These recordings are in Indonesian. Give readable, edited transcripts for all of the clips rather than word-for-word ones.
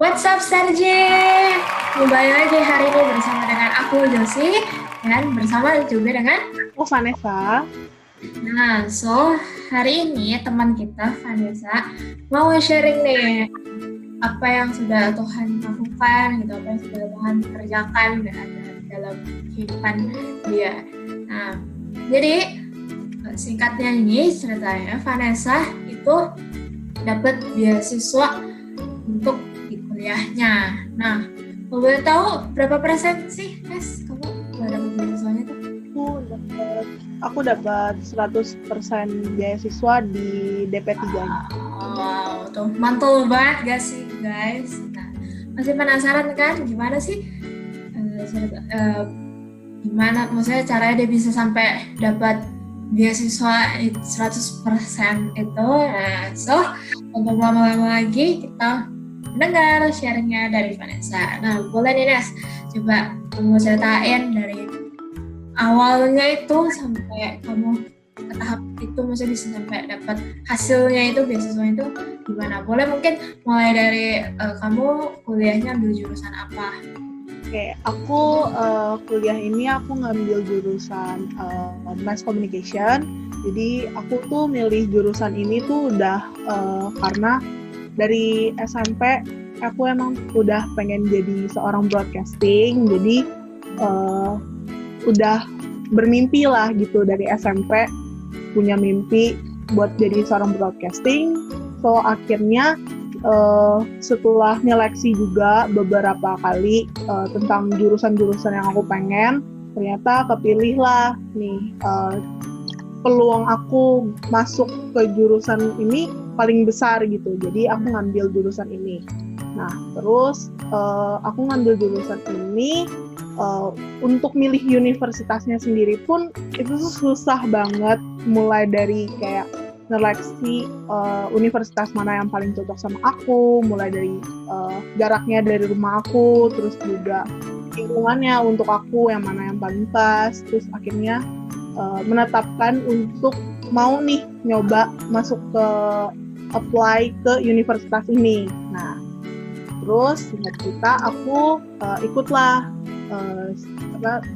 What's up, Sarje? Kembali lagi hari ini bersama dengan aku, Josie, dan bersama juga dengan Vanessa. Nah, hari ini teman kita, Vanessa, mau sharing nih apa yang sudah Tuhan lakukan, gitu, apa yang sudah Tuhan kerjakan dalam kehidupan dia. Nah, jadi singkatnya ini ceritanya, Vanessa itu dapat beasiswa untuk kuliahnya. Nah, boleh tahu berapa persen sih, Nes? Kamu dapat beasiswanya tuh? Aku dapat 100% beasiswa di DP 3-nya. Wow, tuh mantul banget gak sih, guys? Nah, masih penasaran kan gimana sih? Gimana maksudnya caranya dia bisa sampai dapat beasiswa 100% itu? Nah, untuk lama-lama lagi kita mendengar sharingnya dari Vanessa. Nah, boleh nih Nes, coba kamu ceritain dari awalnya itu sampai kamu ke tahap itu, maksudnya bisa sampai dapat hasilnya itu, beasiswa itu gimana? Boleh mungkin mulai dari kamu kuliahnya ambil jurusan apa? Oke, aku kuliah ini aku ngambil jurusan Mass Communication. Jadi aku tuh milih jurusan ini tuh udah karena dari SMP aku emang udah pengen jadi seorang broadcasting, jadi udah bermimpi lah gitu dari SMP, punya mimpi buat jadi seorang broadcasting. So akhirnya setelah nyeleksi juga beberapa kali tentang jurusan-jurusan yang aku pengen, ternyata kepilih lah nih peluang aku masuk ke jurusan ini paling besar gitu, jadi aku ngambil jurusan ini. Nah terus aku ngambil jurusan ini, untuk milih universitasnya sendiri pun itu susah banget, mulai dari kayak seleksi universitas mana yang paling cocok sama aku, mulai dari jaraknya dari rumah aku, terus juga lingkungannya untuk aku yang mana yang paling pas, terus akhirnya menetapkan untuk mau nih nyoba masuk ke apply ke universitas ini. Nah, terus singkat cerita aku ikutlah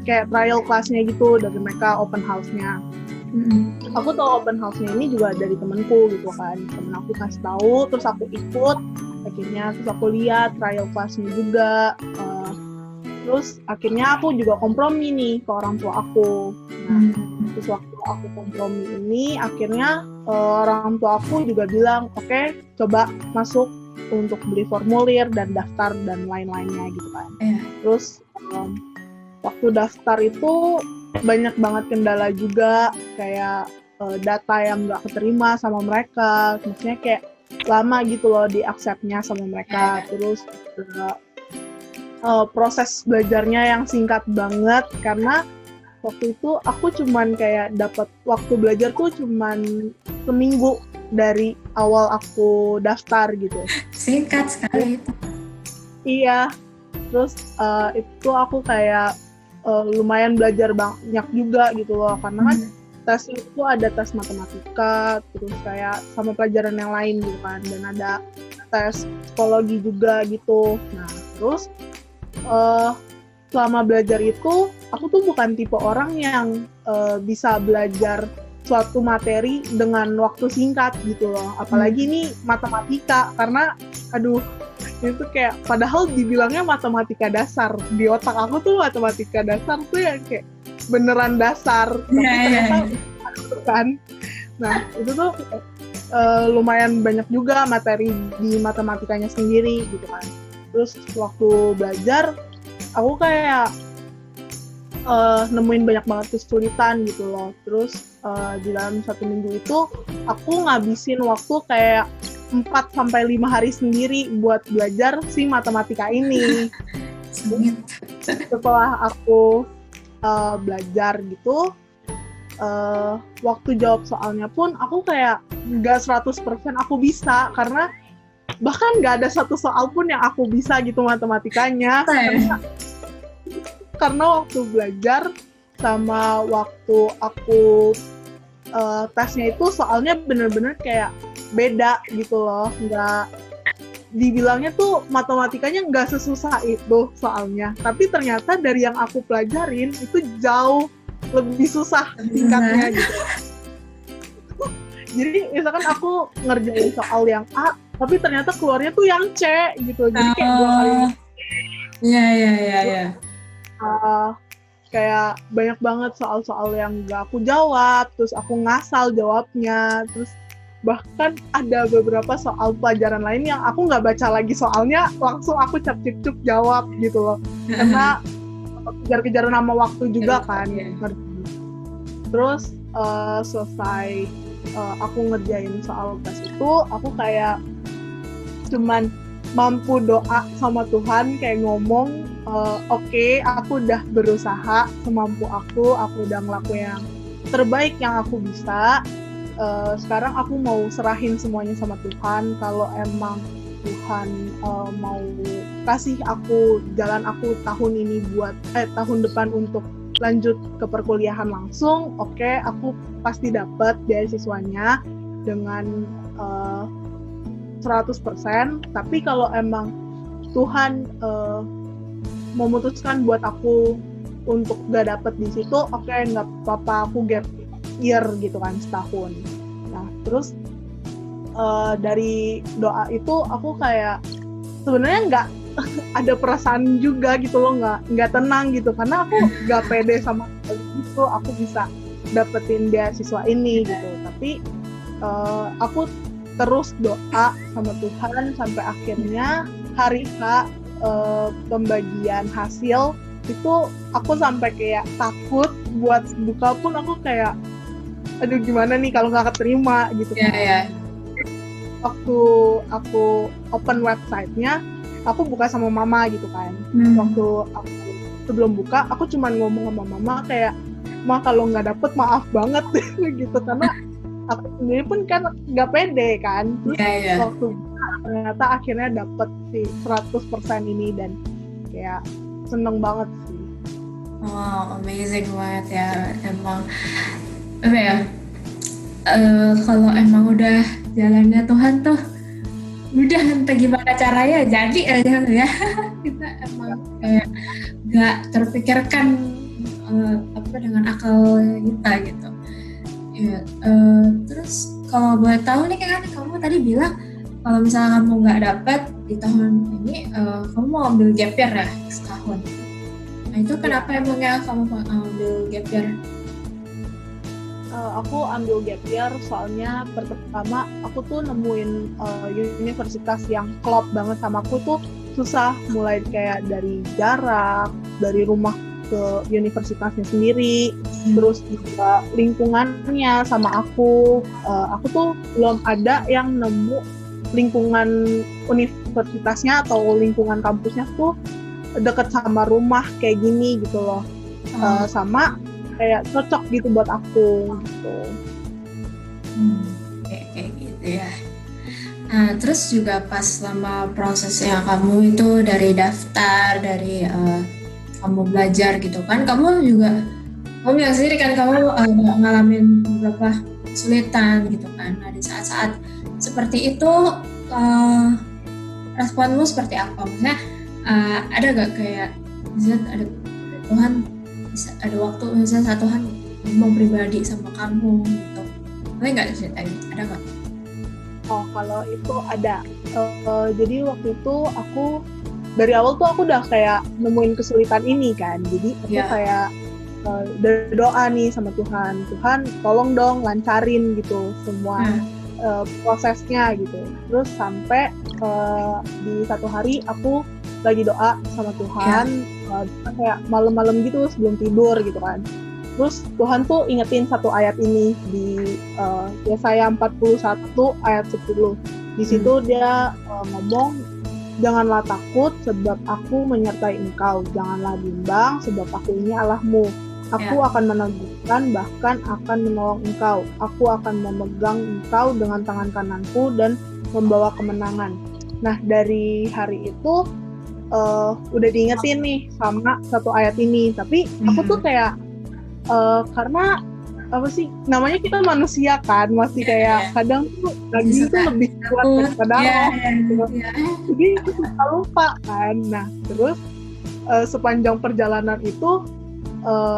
kayak trial class-nya gitu dari mereka, open house-nya. Aku tahu open house-nya ini juga dari temanku gitu kan, temen aku kasih tahu, terus aku ikut, akhirnya terus aku lihat trial class-nya juga. Terus akhirnya aku juga kompromi nih ke orang tua aku. Nah, terus waktu aku kompromi ini, akhirnya orang tua aku juga bilang, oke, coba masuk untuk beli formulir dan daftar dan lain-lainnya gitu kan. Terus waktu daftar itu banyak banget kendala juga, kayak data yang nggak keterima sama mereka, maksudnya kayak lama gitu loh di accept-nya sama mereka. Terus proses belajarnya yang singkat banget, karena waktu itu aku cuman kayak dapat waktu belajar tuh cuman seminggu dari awal aku daftar gitu. Singkat sekali itu. Iya, terus itu aku kayak lumayan belajar banyak juga gitu loh, karena kan tes itu ada tes matematika, terus kayak sama pelajaran yang lain gitu kan, dan ada tes psikologi juga gitu. Nah terus selama belajar itu aku tuh bukan tipe orang yang bisa belajar suatu materi dengan waktu singkat gitu loh, apalagi ini matematika, karena aduh itu kayak padahal dibilangnya matematika dasar, di otak aku tuh matematika dasar tuh yang kayak beneran dasar, tapi ternyata kan. Nah itu tuh lumayan banyak juga materi di matematikanya sendiri gitu kan. Terus waktu belajar aku kayak nemuin banyak banget kesulitan gitu loh. Terus di dalam 1 minggu itu aku ngabisin waktu kayak 4-5 hari sendiri buat belajar si matematika ini. Setelah aku belajar gitu, waktu jawab soalnya pun aku kayak nggak 100% aku bisa, karena bahkan nggak ada satu soal pun yang aku bisa gitu matematikanya. Karena waktu belajar sama waktu aku tesnya itu soalnya bener-bener kayak beda gitu loh, nggak dibilangnya tuh matematikanya nggak sesusah itu soalnya, tapi ternyata dari yang aku pelajarin itu jauh lebih susah tingkatnya gitu. Jadi misalkan aku ngerjain soal yang A, tapi ternyata keluarnya tuh yang C gitu. Jadi kayak 2 kali. Iya. Kayak banyak banget soal-soal yang gak aku jawab, terus aku ngasal jawabnya, terus bahkan ada beberapa soal pelajaran lain yang aku nggak baca lagi soalnya, langsung aku cap-cip jawab gitu loh. Karena kejar-kejaran sama waktu juga kan. Terus selesai aku ngerjain soal tes itu, aku kayak cuman mampu doa sama Tuhan, kayak ngomong, oke, aku udah berusaha semampu aku udah ngelakuin yang terbaik yang aku bisa. Sekarang aku mau serahin semuanya sama Tuhan. Kalau emang Tuhan mau kasih aku jalan aku tahun ini tahun depan untuk lanjut ke perkuliahan langsung, oke, aku pasti dapat beasiswanya dengan 100%. Tapi kalau emang Tuhan memutuskan buat aku untuk gak dapet di situ, oke, nggak apa-apa, aku gap year gitu kan, setahun. Nah terus dari doa itu aku kayak sebenarnya nggak ada perasaan juga gitu loh, nggak tenang gitu, karena aku nggak pede sama itu aku bisa dapetin beasiswa ini gitu. Tapi aku terus doa sama Tuhan sampai akhirnya hari H pembagian hasil itu aku sampai kayak takut buat buka pun, aku kayak aduh gimana nih kalau nggak keterima gitu. Waktu aku open websitenya, aku buka sama mama gitu kan. Waktu aku sebelum buka, aku cuma ngomong sama mama kayak, "Ma, kalau nggak dapet maaf banget," gitu, karena aku sendiri pun kan nggak pede kan. Terus waktu buka, ternyata akhirnya dapet si 100% ini dan kayak seneng banget sih. Wow, amazing banget ya. Emang apa ya, kalau emang udah jalannya Tuhan tuh udah entah gimana caranya jadi aja ya. Kita emang kayak gak terpikirkan apa dengan akal kita gitu ya. Terus kalau boleh tahu nih, kan kamu tadi bilang kalau misalnya kamu nggak dapat di tahun ini, kamu mau ambil gap year ya setahun. Nah itu kenapa emangnya kamu ambil gap year? Aku ambil gap year soalnya pertama aku tuh nemuin universitas yang klop banget sama aku tuh susah, mulai kayak dari jarak, dari rumah ke universitasnya sendiri, terus juga lingkungannya sama aku tuh belum ada yang nemu lingkungan universitasnya atau lingkungan kampusnya tuh deket sama rumah kayak gini gitu loh. Sama kayak cocok gitu buat aku gitu. Kayak gitu ya. Nah, terus juga pas selama prosesnya kamu itu dari daftar, dari kamu belajar gitu kan, kamu bilang sendiri kan kamu ngalamin beberapa kesulitan gitu kan. Nah di saat-saat seperti itu responmu seperti apa? Maksudnya ada gak kayak misalnya ada Tuhan, ada waktu misalnya saat Tuhan ngomong pribadi sama kamu gitu, boleh nggak ceritain, ada nggak? Oh, kalau itu ada. Jadi waktu itu aku dari awal tuh aku udah kayak nemuin kesulitan ini kan, jadi aku kayak berdoa nih sama Tuhan, tolong dong lancarin gitu semua prosesnya gitu. Terus sampai di satu hari aku lagi doa sama Tuhan, kayak malam-malam gitu sebelum tidur gitu kan. Terus Tuhan tuh ingetin satu ayat ini di Yesaya 41 ayat 10. Di situ dia ngomong, janganlah takut sebab aku menyertai engkau, janganlah bimbang sebab aku ini Allahmu. Aku akan meneguhkan, bahkan akan menolong engkau. Aku akan memegang engkau dengan tangan kananku dan membawa kemenangan. Nah dari hari itu udah diingetin nih sama satu ayat ini, tapi aku tuh kayak karena apa sih namanya, kita manusia kan, masih kayak kadang tuh daging tuh lebih kuat daripada roh gitu. Jadi itu suka lupa kan. Nah terus sepanjang perjalanan itu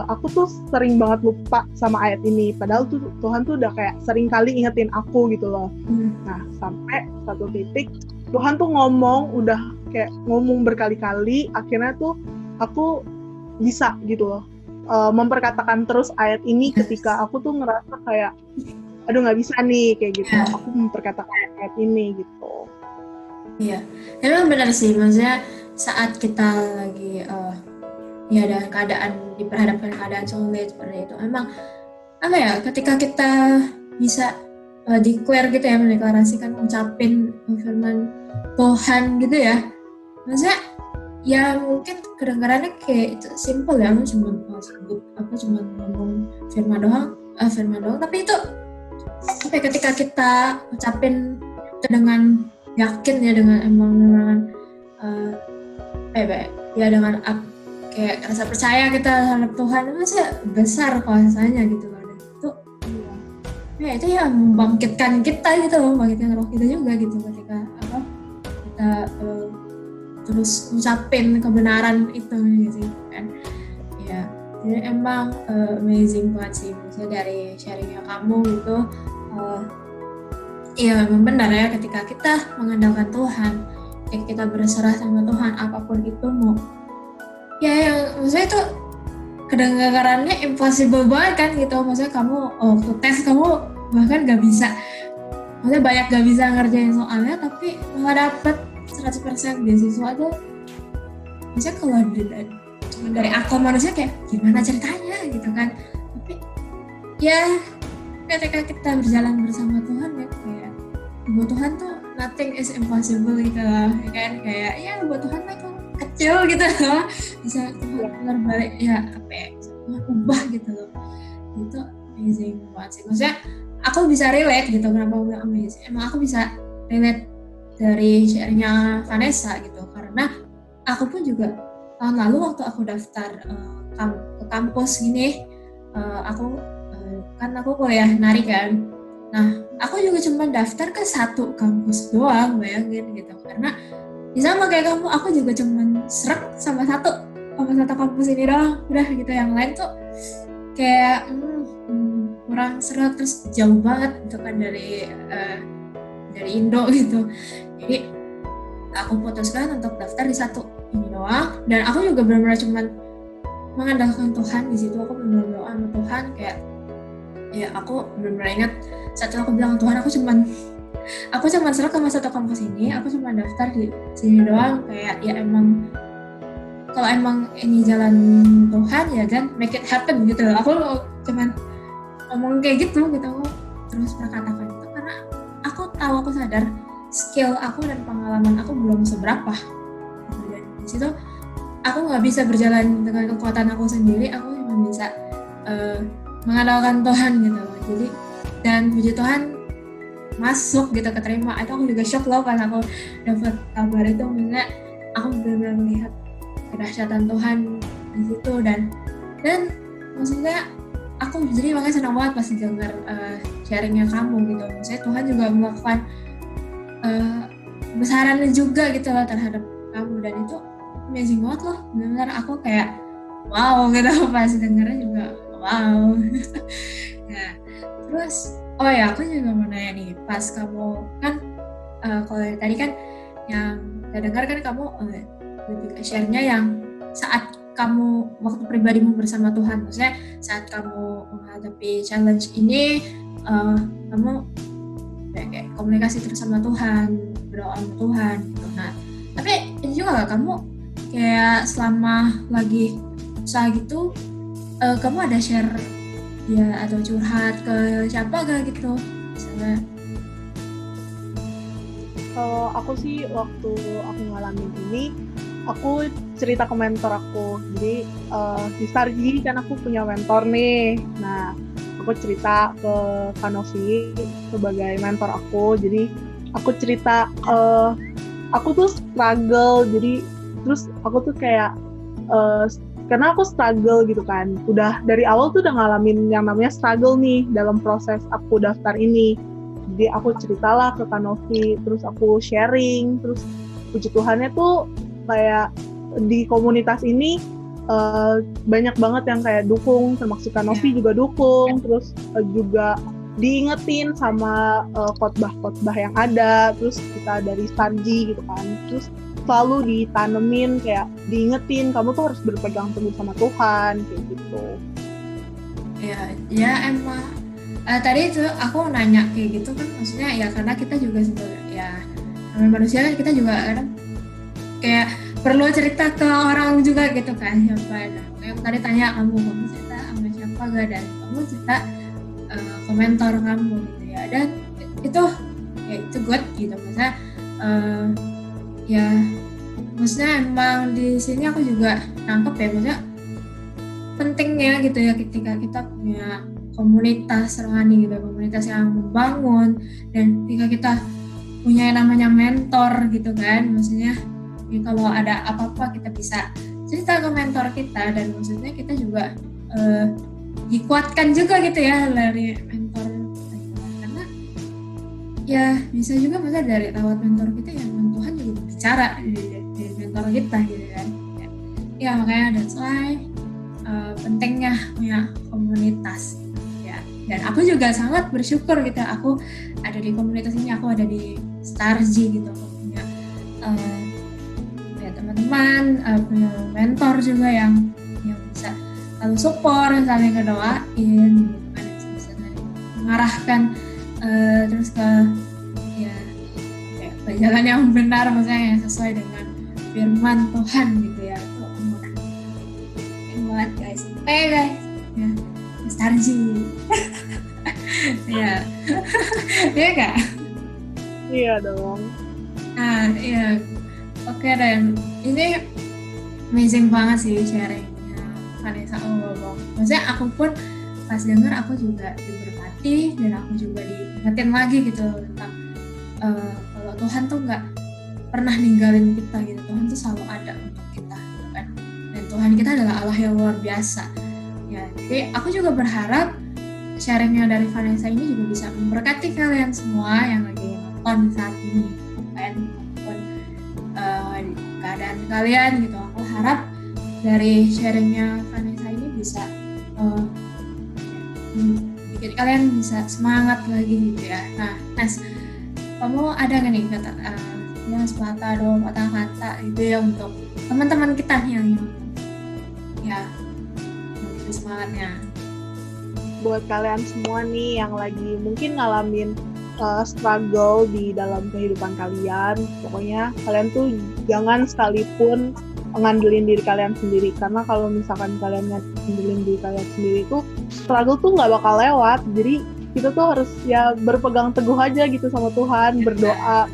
aku tuh sering banget lupa sama ayat ini, padahal tuh Tuhan tuh udah kayak sering kali ingetin aku gitu loh. Nah sampai satu titik Tuhan tuh udah kayak ngomong berkali-kali, akhirnya tuh aku bisa gitu loh memperkatakan terus ayat ini ketika aku tuh ngerasa kayak aduh nggak bisa nih kayak gitu. Aku memperkatakan ayat ini gitu. Iya, memang benar sih, maksudnya saat kita lagi ya dalam keadaan diperhadapkan keadaan sulit seperti itu, emang apa ya, ketika kita bisa declare gitu ya, mendeklarasikan, ngucapin firman Tuhan gitu ya, maksudnya ya mungkin kedengarannya kayak itu simple ya, aku cuma sebut apa, cuma ngomong firman doang, tapi itu sampai ketika kita ucapin itu dengan yakin ya, dengan emang dengan ya dengan kayak rasa percaya kita terhadap Tuhan, masih besar kuasanya gitu loh. Dan itu ya itu ya membangkitkan kita gitu loh, membangkitkan roh kita juga gitu ketika kita terus ngucapin kebenaran itu gitu kan. Ya, jadi emang amazing banget sih, maksudnya dari sharingnya kamu gitu. Iya memang benar ya, ketika kita mengandalkan Tuhan, ketika kita berserah sama Tuhan, apapun itu mau ya maksudnya itu kedengarannya impossible banget kan gitu. Maksudnya kamu waktu tes kamu bahkan gak bisa, maksudnya banyak gak bisa ngerjain soalnya, tapi malah dapet 100% beasiswa tuh. Maksudnya kalau cuma dari aku manusia kayak gimana ceritanya gitu kan, tapi ya ketika kita berjalan bersama Tuhan ya kayak buat Tuhan tuh nothing is impossible gitu loh, ya kan, kayak ya buat Tuhan itu kecil gitu loh, bisa Tuhan balik ya apa ya, Tuhan ubah gitu loh. Itu amazing banget sih, maksudnya aku bisa relate gitu. Kenapa aku bilang amazing, emang aku bisa relate dari sharingnya Vanessa gitu, karena aku pun juga tahun lalu waktu aku daftar ke kampus gini, aku kuliah nari kan. Nah aku juga cuma daftar ke satu kampus doang, bayangin gitu, karena sama kayak kamu, aku juga cuma srek sama satu kampus ini doang, udah gitu. Yang lain tuh kayak kurang srek, terus jauh banget gitu kan dari Indo gitu. Jadi aku putuskan untuk daftar di satu ini doang, dan aku juga benar-benar cuman mengandalkan Tuhan di situ. Aku benar-benar berdoa sama Tuhan, kayak ya aku benar-benar ingat saat itu aku bilang, Tuhan aku cuman serak sama satu kampus ini, aku cuma daftar di sini doang, kayak ya emang kalau emang ini jalan Tuhan ya dan make it happen gitu. Aku cuman ngomong kayak gitu, aku terus berkatakan itu karena aku sadar skill aku dan pengalaman aku belum seberapa. Dan di situ aku nggak bisa berjalan dengan kekuatan aku sendiri, aku cuma bisa mengandalkan Tuhan gitu. Jadi dan puji Tuhan masuk gitu, keterima. Itu aku juga shock loh pas aku dapat kabar itu, maksudnya aku benar-benar melihat kedahsyatan Tuhan di situ, dan maksudnya aku jadi makanya senang banget pas dengar sharingnya kamu gitu. Maksudnya Tuhan juga melakukan besarannya juga gitu loh terhadap kamu, dan itu amazing banget loh, benar-benar aku kayak wow gitu pas dengarnya juga wow. Nah terus oh ya, aku juga mau nanya nih, pas kamu kan kalau yang tadi kan yang saya dengar kan kamu lebih ke share-nya yang saat kamu waktu pribadimu bersama Tuhan, maksudnya saat kamu menghadapi challenge ini kamu kayak komunikasi terus sama Tuhan, berdoa sama Tuhan gitu. Nah tapi ini juga gak kamu kayak selama lagi usaha gitu kamu ada share ya atau curhat ke siapa gak gitu misalnya? Kalau aku sih waktu aku ngalamin ini, aku cerita ke mentor aku. Jadi di Sarji kan aku punya mentor nih. Nah aku cerita ke Kanovi sebagai mentor aku. Jadi aku cerita aku tuh struggle. Jadi terus aku tuh kayak karena aku struggle gitu kan, udah dari awal tuh udah ngalamin yang namanya struggle nih dalam proses aku daftar ini. Jadi aku ceritalah ke Kanovi, terus aku sharing, terus puji Tuhannya tuh kayak di komunitas ini banyak banget yang kayak dukung, termasuk Kanovi juga dukung, terus juga diingetin sama khotbah-khotbah yang ada, terus kita dari Starji gitu kan, terus selalu ditanemin kayak diingetin kamu tuh harus berpegang teguh sama Tuhan kayak gitu. Ya emang tadi itu aku nanya kayak gitu kan, maksudnya ya karena kita juga sebagai ya namanya manusia kan, kita juga kadang kayak perlu cerita ke orang juga gitu kan, siapa. Nah, kayak tadi tanya kamu cerita sama siapa gak, dan kamu cerita ke mentor kamu gitu ya, dan itu ya itu good gitu, maksudnya ya maksudnya emang di sini aku juga nangkep ya, maksudnya pentingnya gitu ya ketika kita punya komunitas rohani gitu, komunitas yang membangun, dan ketika kita punya yang namanya mentor gitu kan, maksudnya ya kalau ada apa-apa kita bisa cerita ke mentor kita, dan maksudnya kita juga dikuatkan juga gitu ya dari mentor kita, karena ya bisa juga maksudnya dari lewat mentor kita ya Tuhan juga berbicara dari mentor kita gitu kan ya, makanya that's why pentingnya punya komunitas ya. Dan aku juga sangat bersyukur gitu, aku ada di komunitas ini, aku ada di Starji gitu, aku punya ya teman-teman, punya mentor juga yang bisa lalu support, saling ngedoain gitu kan, bisa mengarahkan terus ke ya jalan yang benar, maksudnya yang sesuai dengan firman Tuhan gitu ya. Itu buat guys, guys ya, Starji ya ya kak. Iya dong. Nah iya, oke, dan ini amazing banget sih sharingnya Vanessa ngomong. Maksudnya aku pun pas denger aku juga diberkati, dan aku juga diingetin lagi gitu tentang kalau Tuhan tuh nggak pernah ninggalin kita gitu, Tuhan tuh selalu ada untuk kita gitu kan, dan Tuhan kita adalah Allah yang luar biasa ya. Jadi aku juga berharap sharingnya dari Vanessa ini juga bisa memberkati kalian semua yang lagi nonton saat ini kan, apapun keadaan kalian gitu. Aku harap dari sharingnya Vanessa ini bisa bikin kalian bisa semangat lagi gitu ya. Nah, Nes, kamu ada nggak nih kata ya sepatah dua patah kata gitu ya untuk teman-teman kita yang ya lebih semangatnya buat kalian semua nih yang lagi mungkin ngalamin struggle di dalam kehidupan kalian, pokoknya kalian tuh jangan sekalipun ngandelin diri kalian sendiri, karena kalau misalkan kalian ngandelin diri kalian sendiri tuh struggle tuh nggak bakal lewat. Jadi kita tuh harus ya berpegang teguh aja gitu sama Tuhan, berdoa.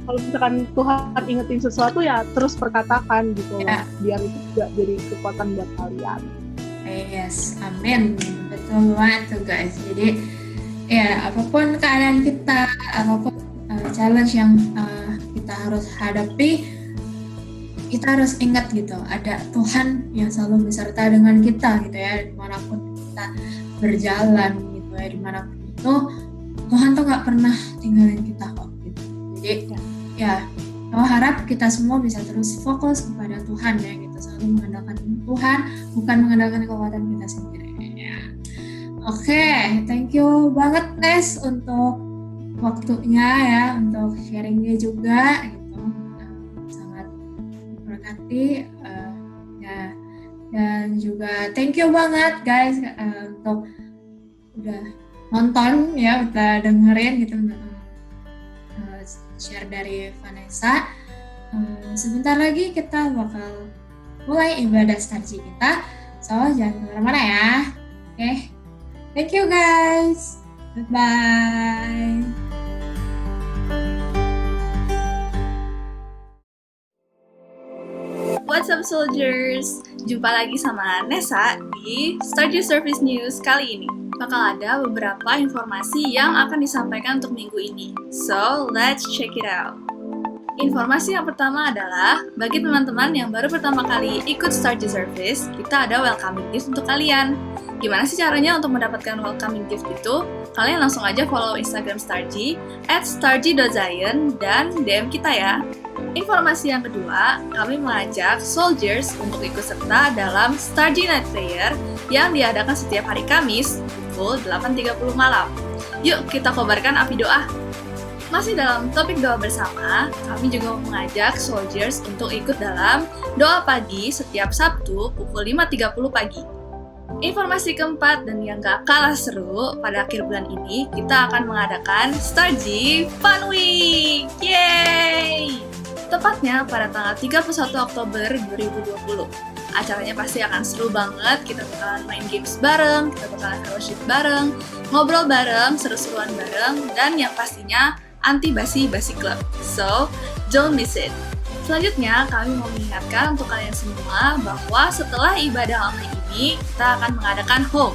Kalau misalkan Tuhan ingetin sesuatu ya terus perkatakan gitu ya, biar itu juga jadi kekuatan buat kalian. Yes, amin, betul banget tuh guys. Jadi ya apapun keadaan kita, apapun challenge yang kita harus hadapi, kita harus ingat gitu, ada Tuhan yang selalu beserta dengan kita gitu ya, dimanapun kita berjalan gitu ya, dimanapun itu Tuhan tuh nggak pernah tinggalin kita kok gitu. Jadi ya aku harap kita semua bisa terus fokus kepada Tuhan ya gitu, selalu mengandalkan Tuhan, bukan mengandalkan kekuatan kita sendiri ya. Oke, thank you banget Nes untuk waktunya ya, untuk sharingnya juga gitu, sangat berkati ya. Dan juga thank you banget guys untuk udah nonton ya, udah dengerin gitu share dari Vanessa. Sebentar lagi kita bakal mulai ibadah Starji kita, so jangan kemana-mana ya. Oke, thank you guys, bye. What's up soldiers? Jumpa lagi sama Nessa di Starji Service News kali ini. Bakal ada beberapa informasi yang akan disampaikan untuk minggu ini. So, let's check it out. Informasi yang pertama adalah, bagi teman-teman yang baru pertama kali ikut Stargy Service, kita ada welcoming gift untuk kalian. Gimana sih caranya untuk mendapatkan welcoming gift itu? Kalian langsung aja follow Instagram Stargy @stargy.zion dan DM kita ya. Informasi yang kedua, kami mengajak soldiers untuk ikut serta dalam Stargy Night Prayer yang diadakan setiap hari Kamis pukul 8.30 malam. Yuk kita kobarkan api doa. Masih dalam topik doa bersama, kami juga mengajak soldiers untuk ikut dalam doa pagi setiap Sabtu pukul 5.30 pagi. Informasi keempat dan yang gak kalah seru, pada akhir bulan ini kita akan mengadakan Stargy Fun Week! Yeay! Tepatnya pada tanggal 31 Oktober 2020. Acaranya pasti akan seru banget, kita bakalan main games bareng, kita bakalan fellowship bareng, ngobrol bareng, seru-seruan bareng, dan yang pastinya anti basi-basi club. So, don't miss it. Selanjutnya, kami mau mengingatkan untuk kalian semua bahwa setelah ibadah online ini, kita akan mengadakan home.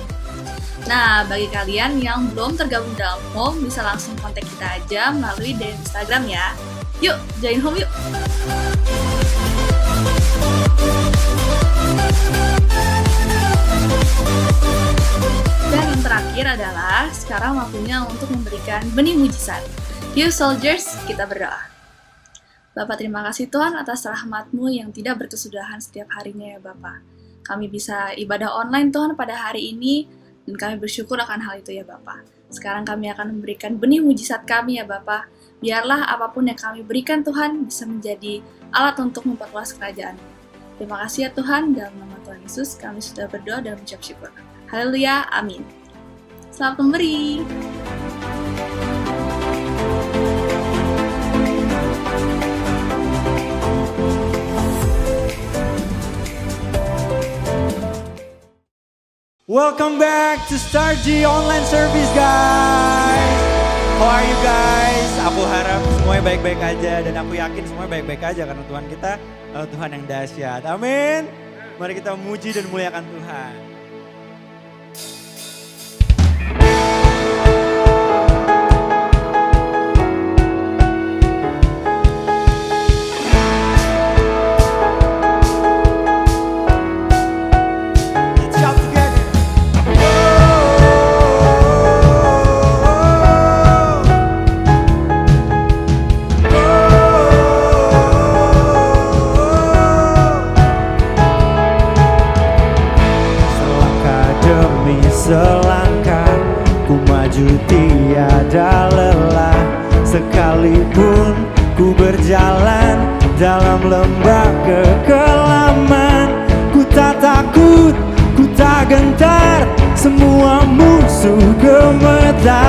Nah, bagi kalian yang belum tergabung dalam home, bisa langsung kontak kita aja melalui DM Instagram ya. Yuk, join home yuk! Dan yang terakhir adalah, sekarang waktunya untuk memberikan benih mujizat. You soldiers, kita berdoa. Bapak, terima kasih Tuhan atas rahmat-Mu yang tidak berkesudahan setiap harinya ya Bapak. Kami bisa ibadah online Tuhan pada hari ini, dan kami bersyukur akan hal itu ya Bapak. Sekarang kami akan memberikan benih mujizat kami ya Bapak. Biarlah apapun yang kami berikan Tuhan bisa menjadi alat untuk memperluas kerajaan. Terima kasih ya Tuhan, dalam nama Tuhan Yesus kami sudah berdoa dan mengucap syukur. Haleluya, amin. Selamat memberi. Welcome back to Stargy Online Service, guys. How are you guys? Aku harap semuanya baik-baik aja dan aku yakin semuanya baik-baik aja karena Tuhan kita adalah Tuhan yang dahsyat. Amin. Mari kita memuji dan muliakan Tuhan. Selangkah ku maju tiada lelah, sekalipun ku berjalan dalam lembah kekelaman. Ku tak takut, ku tak gentar, semua musuh gemetar.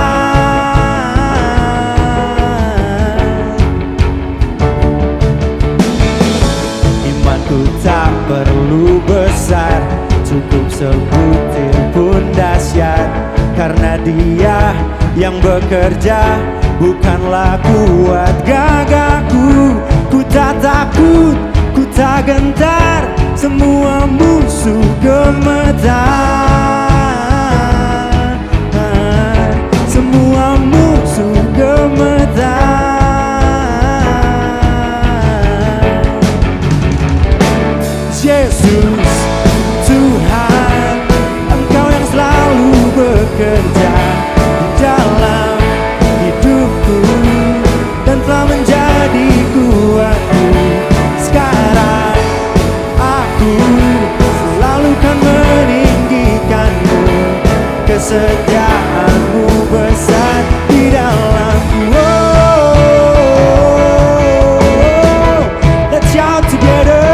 Imanku tak perlu besar, cukup sebutir pun dahsyat, karena Dia yang bekerja, bukanlah kuat gagahku. Ku tak takut, ku tak gentar, semua musuh gemetar. Semua musuh gemetar. Yesus Tuhan, Engkau yang selalu bekerja di dalam hidupku dan telah menjadi kuatku. Sekarang aku selalu kan meninggikanmu, kesetiaanmu besar di dalamku. Let's shout together.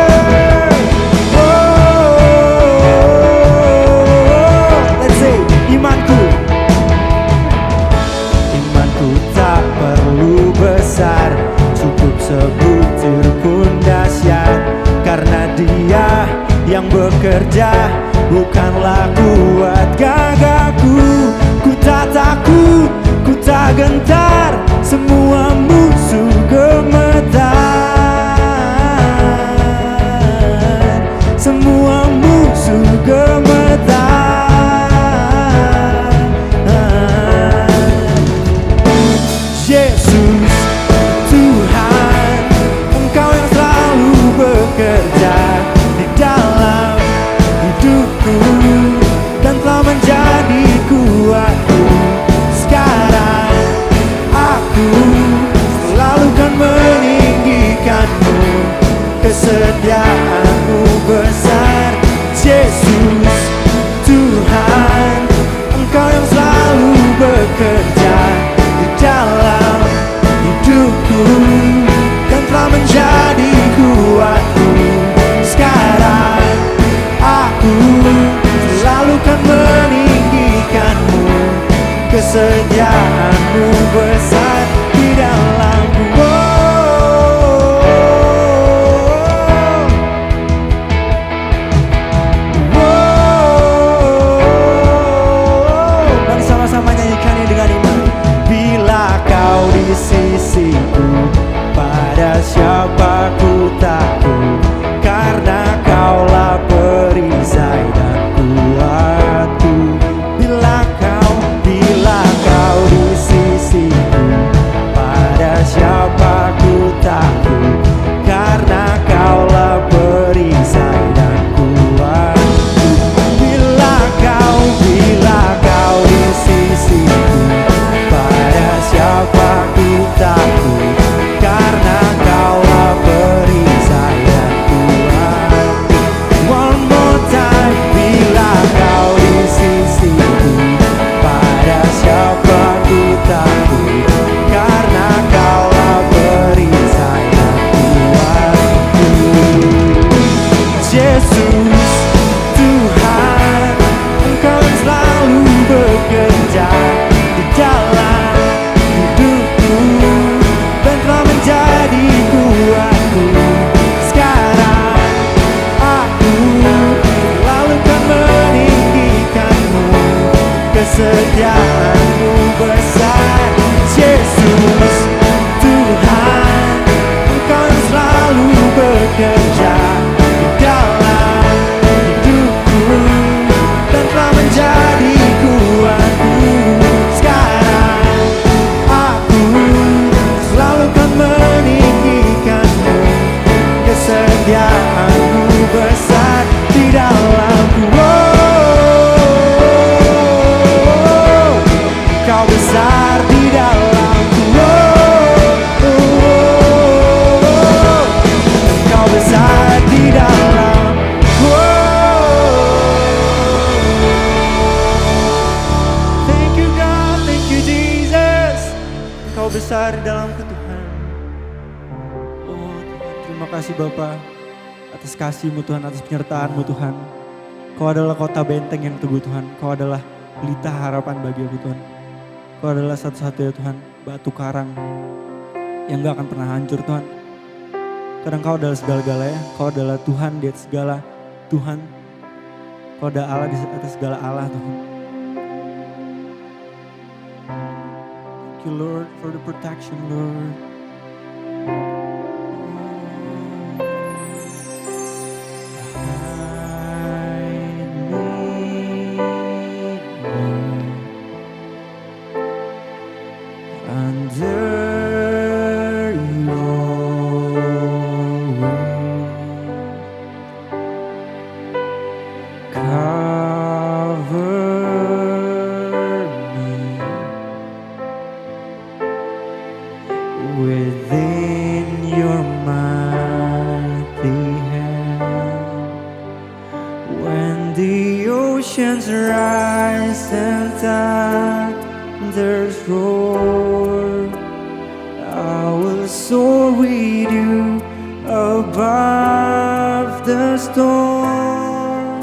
Besar, cukup sebutir pun dahsyat, karena Dia yang bekerja, bukanlah kuat gagahku. Ku tak takut, ku tak gentar, semua musuh gemetar. Semua musuh gemetar. Yesus Tuhan, Kesetiaan-Mu besar, Yesus Tuhan. Engkau yang selalu bekerja di dalam hidupku dan telah menjadi kuatku. Sekarang aku selalu kan meninggikan-Mu. Kesetiaan-Mu besar di dalamku. Mari sama-sama nyanyikannya dengan iman. Bila Kau di sisiku, pada siapa ku takut? Karena Kaulah perisai dan kuatku. Bila Kau di sisiku, pada siapa ku takut? Karena Kaulah perisai dan kuatku. Bila Kau di sisiku, pada siapa ku takut? Karena Kaulah perisai dan kuatku. One more time. Bila Kau di sisiku, pada siapa ku takut? Karena Kaulah perisai dan kuatku. Yesus Tuhan, Engkau yang selalu bekerja di dalam hidupku dan telah menjadi kuatku. Sekarang aku selalu kan meninggikan-Mu. Kesetiaan-Mu besar, Yesus Tuhan. Engkau yang selalu bekerja di dalam hidupku dan telah menjadi kuatku. Sekarang aku selalu kan meninggikan-Mu. Kesetiaan-Mu besar di dalamku. Kau besar di dalamku. Kau besar di dalamku. Thank you God, thank you Jesus. Kau besar di dalamku Tuhan. Oh Tuhan, terima kasih Bapa atas kasih-Mu Tuhan, atas penyertaan-Mu Tuhan. Kau adalah kota benteng yang teguh Tuhan. Kau adalah pelita harapan bagi aku Tuhan. Kau adalah satu-satunya Tuhan, batu karang yang gak akan pernah hancur Tuhan. Karena Kau adalah segala-galanya, Kau adalah Tuhan di atas segala Tuhan. Kau adalah Allah di atas segala Allah Tuhan. Thank you Lord for the protection Lord. Under your wing, cover me within your mighty hand. When the oceans rise and thunders roar, I will soar with you above the storm.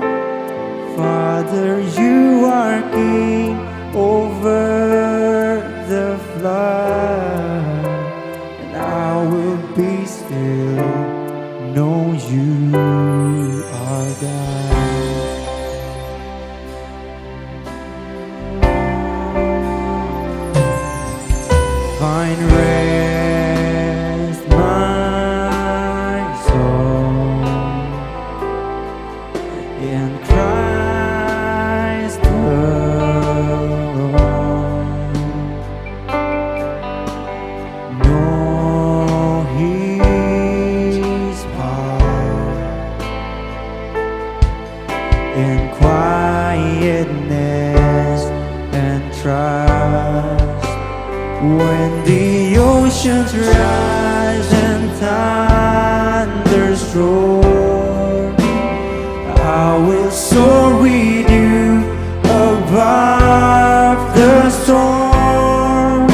Father, you are king over the flood, and I will be still, know you are God. Find rest, my soul, in Christ alone. Know His power in quietness and trust. When the oceans rise and thunders roar. I will soar with you above the storm.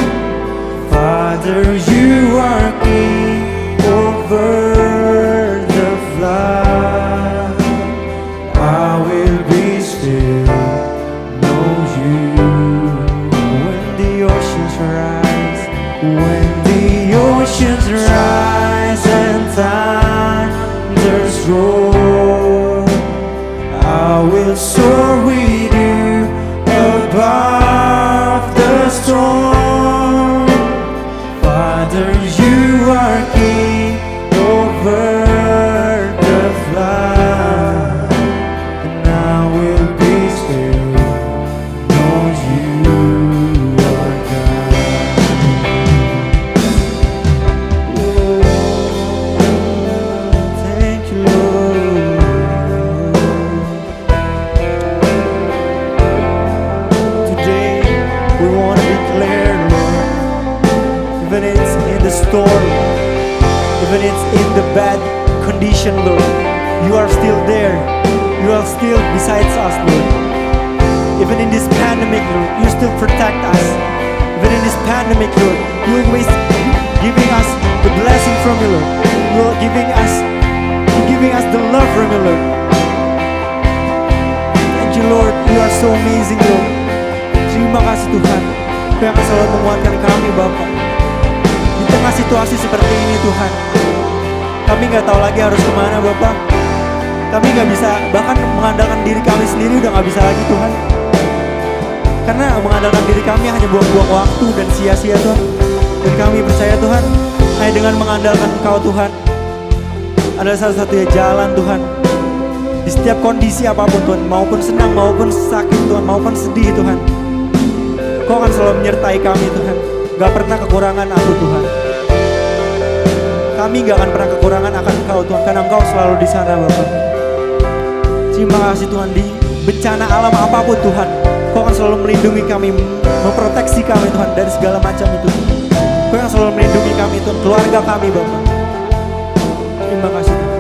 Father, you are king over the flood. I will be still, know you. When the oceans rise, when the oceans rise and thunders roar, I will soar with you above the storm. Father, you are king over the flood, and I will be still, know you are God. Oh, thank you, Lord. Today we want to declare, Lord, even it's in the storm, even it's in the bad condition, Lord, you are still there. You are still besides us, Lord. Even in this pandemic, Lord, you still protect us. Even in this pandemic, Lord, you always giving us the blessing from you, Lord. You're giving us the love from you, Lord. Thank you, Lord. You are so amazing, Lord. Terima kasih Tuhan. Kau yang selalu menguatkan kami, Bapa. Di tengah situasi seperti ini, Tuhan, kami nggak tahu lagi harus kemana, Bapak. Kami nggak bisa, bahkan mengandalkan diri kami sendiri udah nggak bisa lagi, Tuhan. Karena mengandalkan diri kami hanya buang-buang waktu dan sia-sia, Tuhan. Dan kami percaya, Tuhan, hanya dengan mengandalkan Engkau, Tuhan, adalah satu-satunya jalan, Tuhan. Di setiap kondisi apapun, Tuhan, maupun senang, maupun sakit, Tuhan, maupun sedih, Tuhan, Kau akan selalu menyertai kami, Tuhan. Gak pernah kekurangan aku, Tuhan. Kami gak akan pernah kekurangan akan Engkau, Tuhan, karena Engkau selalu di sana, Bapak. Terima kasih, Tuhan. Di bencana alam apapun, Tuhan, Kau akan selalu melindungi kami, memproteksi kami, Tuhan, dari segala macam itu. Kau yang selalu melindungi kami, Tuhan, keluarga kami, Bapak. Terima kasih, Tuhan.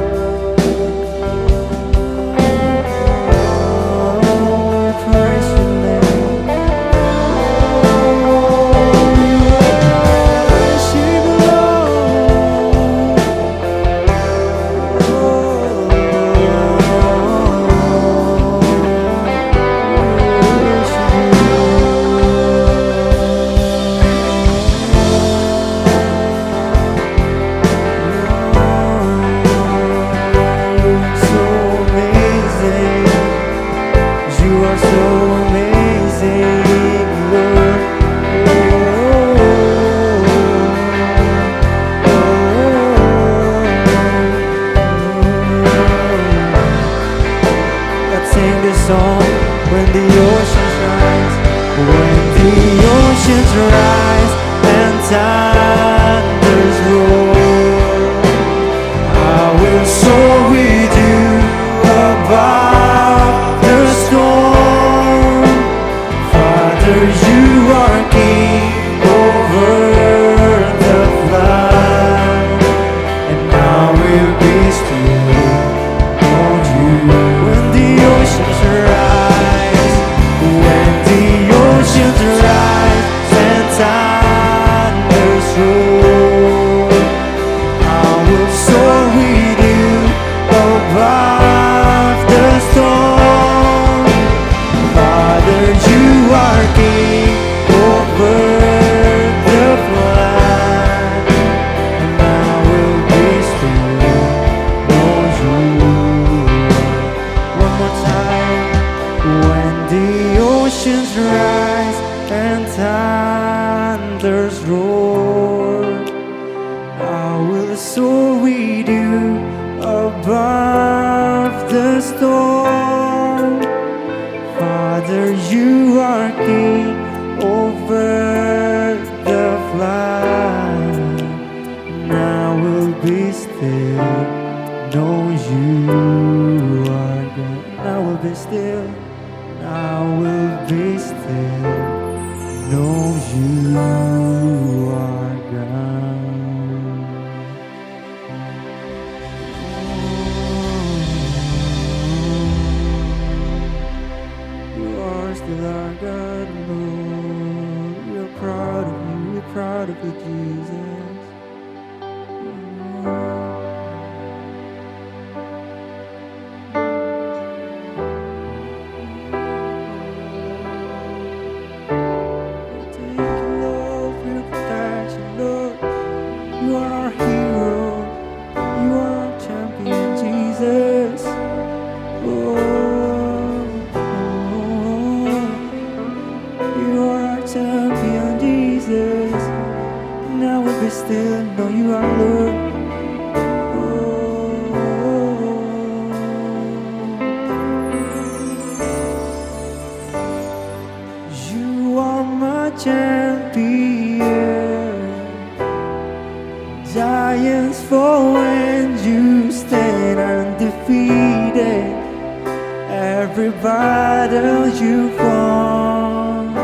every battle you've won.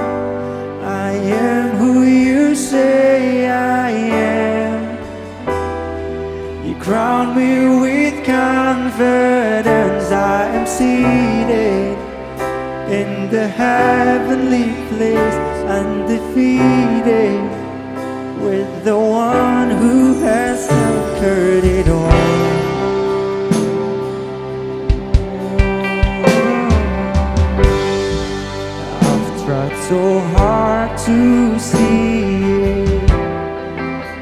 I am who you say I am. You crown me with confidence. I am seated in the heavenly place, undefeated, with the one who has conquered it all. I've tried so hard to see it.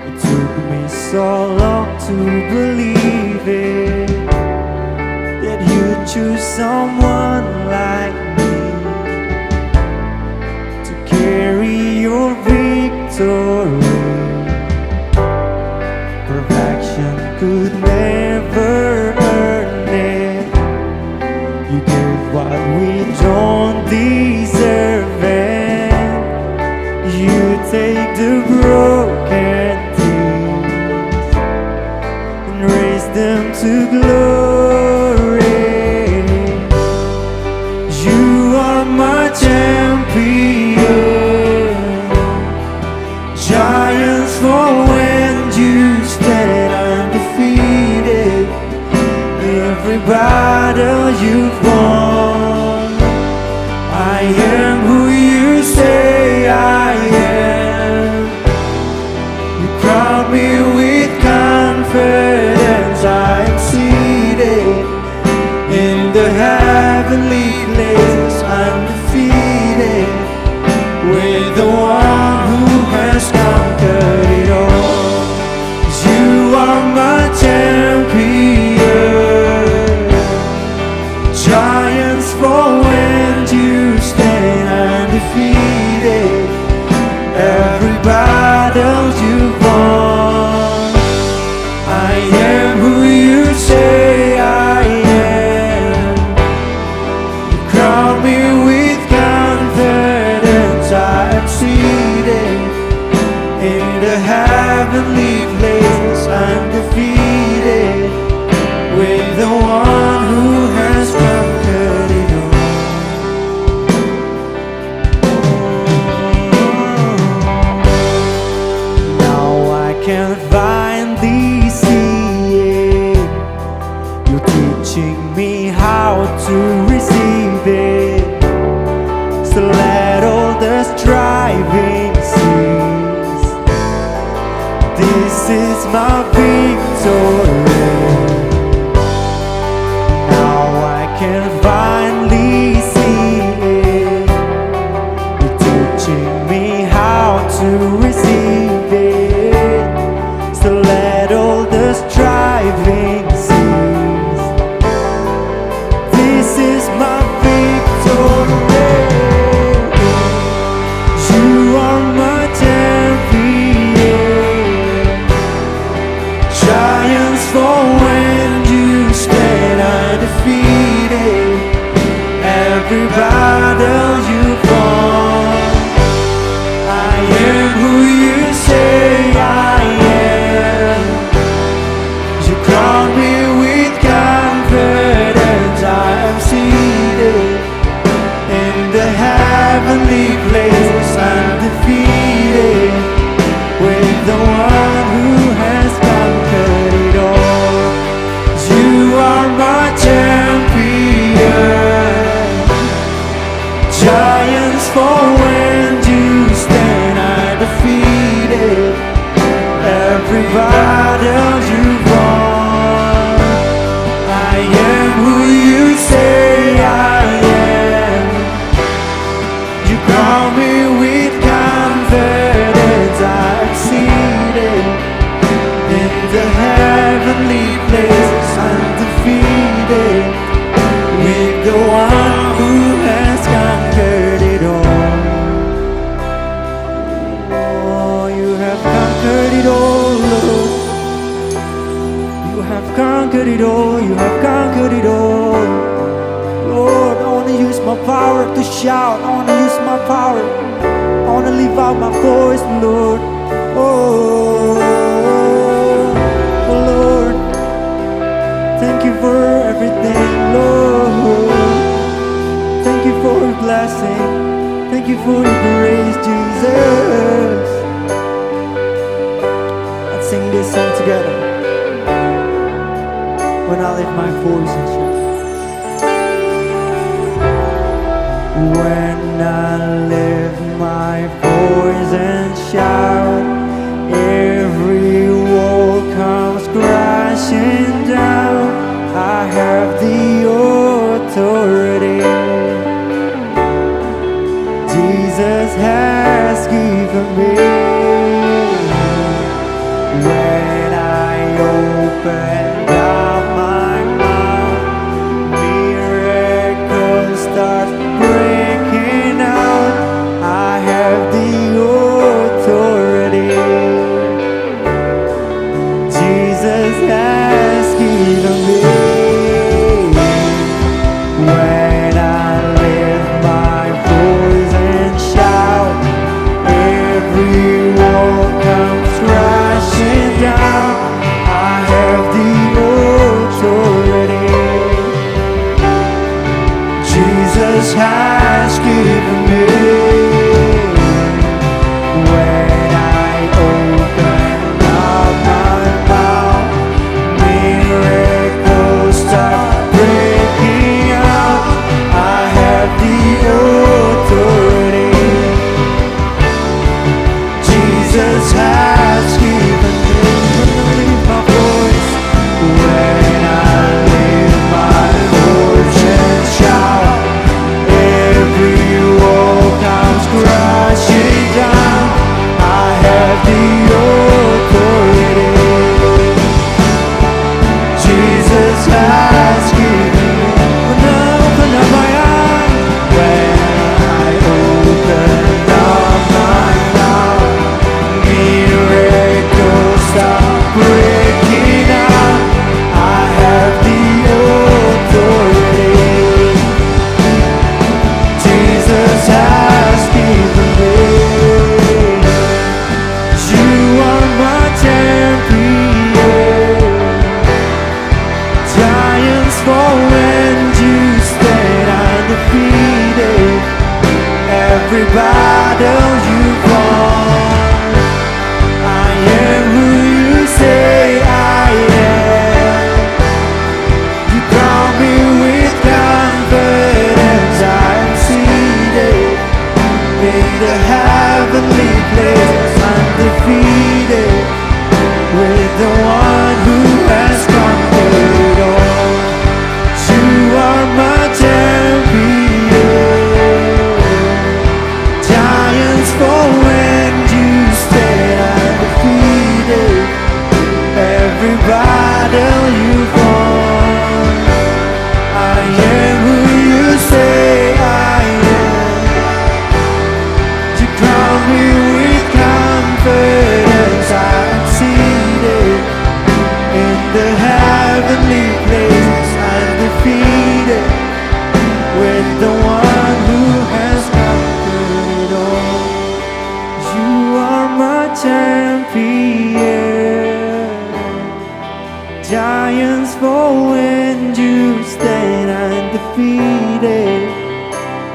It took me so long to believe it, that you choose someone like me to carry your victory. Perfection could never earn it. You gave what we don't deserve, and you take the broken things and raise them to glory. You are my champion. Giants fall when you stand undefeated. Every battle you've won. I am who you say I am. You crown me with confidence. I am seated in the heavenly place, undefeated, with the one who has conquered it all. You are my champion. Giants fall when you stand undefeated. Every battle you've won. I am who you say I am. You crown me with confidence. I am seated in the heavenly place, undefeated, with the one who has conquered it all. Now I can finally see it. You're teaching me how to receive it. So let all the striving cease. This is my victory. Now I can finally see it. You're teaching me how to receive it. So let all the striving cease. This is my victory. You are my champion. Giants fall when you stand undefeated. Every battle you've won. I am who you say I am. You crown me with confidence. I am seated in the heavenly place, undefeated, with the one who has conquered it all. You are my champion. Giants fall when you stand undefeated. Every battle you've won. I am who you say I am. You crown me with confidence. I'm seated in the heavenly place, undefeated, with the one who has conquered it all. Oh, you have conquered it all, Lord. You have conquered it all. You have conquered it all. Lord, I want to use my power to shout. I want to use my power. I want to lift out my voice, Lord. Oh, Lord, thank you for everything, Lord. you for your blessing. Thank you for your grace, Jesus. Let's sing this song together. When I lift my voice and shout. When I lift my voice and shout, every wall comes crashing down. I have the authority Jesus has given me. When I open up my mouth, miracles start breaking out. I have the authority Jesus has given me. When I lift my voice and shout, every wall comes crashing down. I have the authority Jesus has given me. When I open up my mouth, miracles start breaking out. I have the authority Jesus has given me. When I lift my voice and shout, every wall comes crashing down. I have the authority Jesus has given me. When I open up my eyes, when I open up my mouth, miracles start breaking out. I have the authority Jesus has given me. You are my champion. Giants fall when you stand undefeated. Every battle you've won. I am who you say I am. You crown me with confidence. I'm seated in the heavenly place, undefeated, with the one who has conquered all. You are my champion. Giants fall when you stand undefeated. Every battle you've won. I am who you say I am. You crown me with confidence. I'm seated in the heavenly place, undefeated, with the one who has conquered all. You are my champion. Giants fall when you stand undefeated.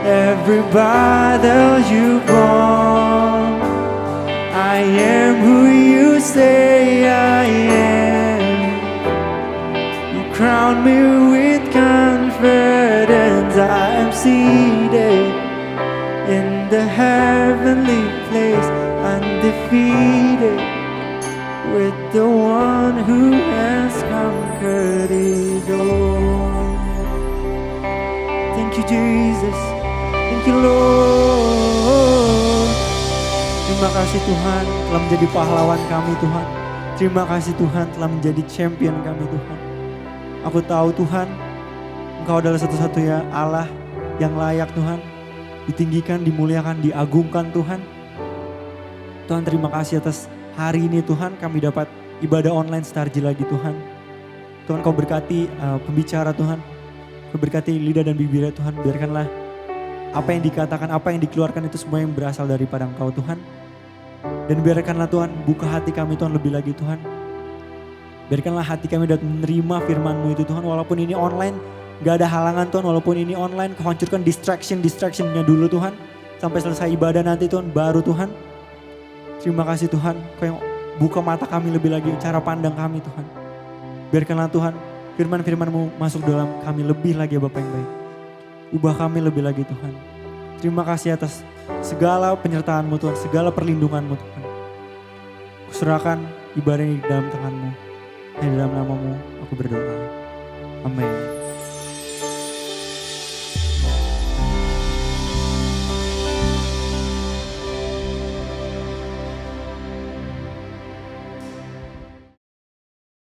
Every battle you've won. I am who you say I am. You crown me with confidence. I am seated in the heavenly place, undefeated, with the one who has conquered it all. Thank you, Jesus. Thank you, Lord. Terima kasih Tuhan telah menjadi pahlawan kami, Tuhan. Terima kasih Tuhan telah menjadi champion kami, Tuhan. Aku tahu Tuhan, Engkau adalah satu-satunya Allah yang layak, Tuhan. Ditinggikan, dimuliakan, diagungkan, Tuhan. Tuhan, terima kasih atas hari ini, Tuhan. Kami dapat ibadah online Starji lagi, Tuhan. Tuhan, Kau berkati pembicara, Tuhan. Kau berkati lidah dan bibirnya, Tuhan. Biarkanlah apa yang dikatakan, apa yang dikeluarkan itu semua yang berasal daripada Engkau, Tuhan. Dan biarkanlah Tuhan buka hati kami, Tuhan, lebih lagi, Tuhan. Biarkanlah hati kami dapat menerima firman-Mu itu, Tuhan. Walaupun ini online, Gak ada halangan Tuhan, walaupun ini online, Kau hancurkan distractionnya dulu Tuhan. Sampai selesai ibadah nanti Tuhan, baru Tuhan. Terima kasih Tuhan, Kau yang buka mata kami lebih lagi, cara pandang kami Tuhan. Biarkanlah Tuhan, firman-firman-Mu masuk dalam kami lebih lagi ya Bapa yang baik. Ubah kami lebih lagi Tuhan. Terima kasih atas segala penyertaan-Mu Tuhan, segala perlindungan-Mu Tuhan. Kuserahkan ibadah ini di dalam tangan-Mu. Dan di dalam nama-Mu aku berdoa. Amin.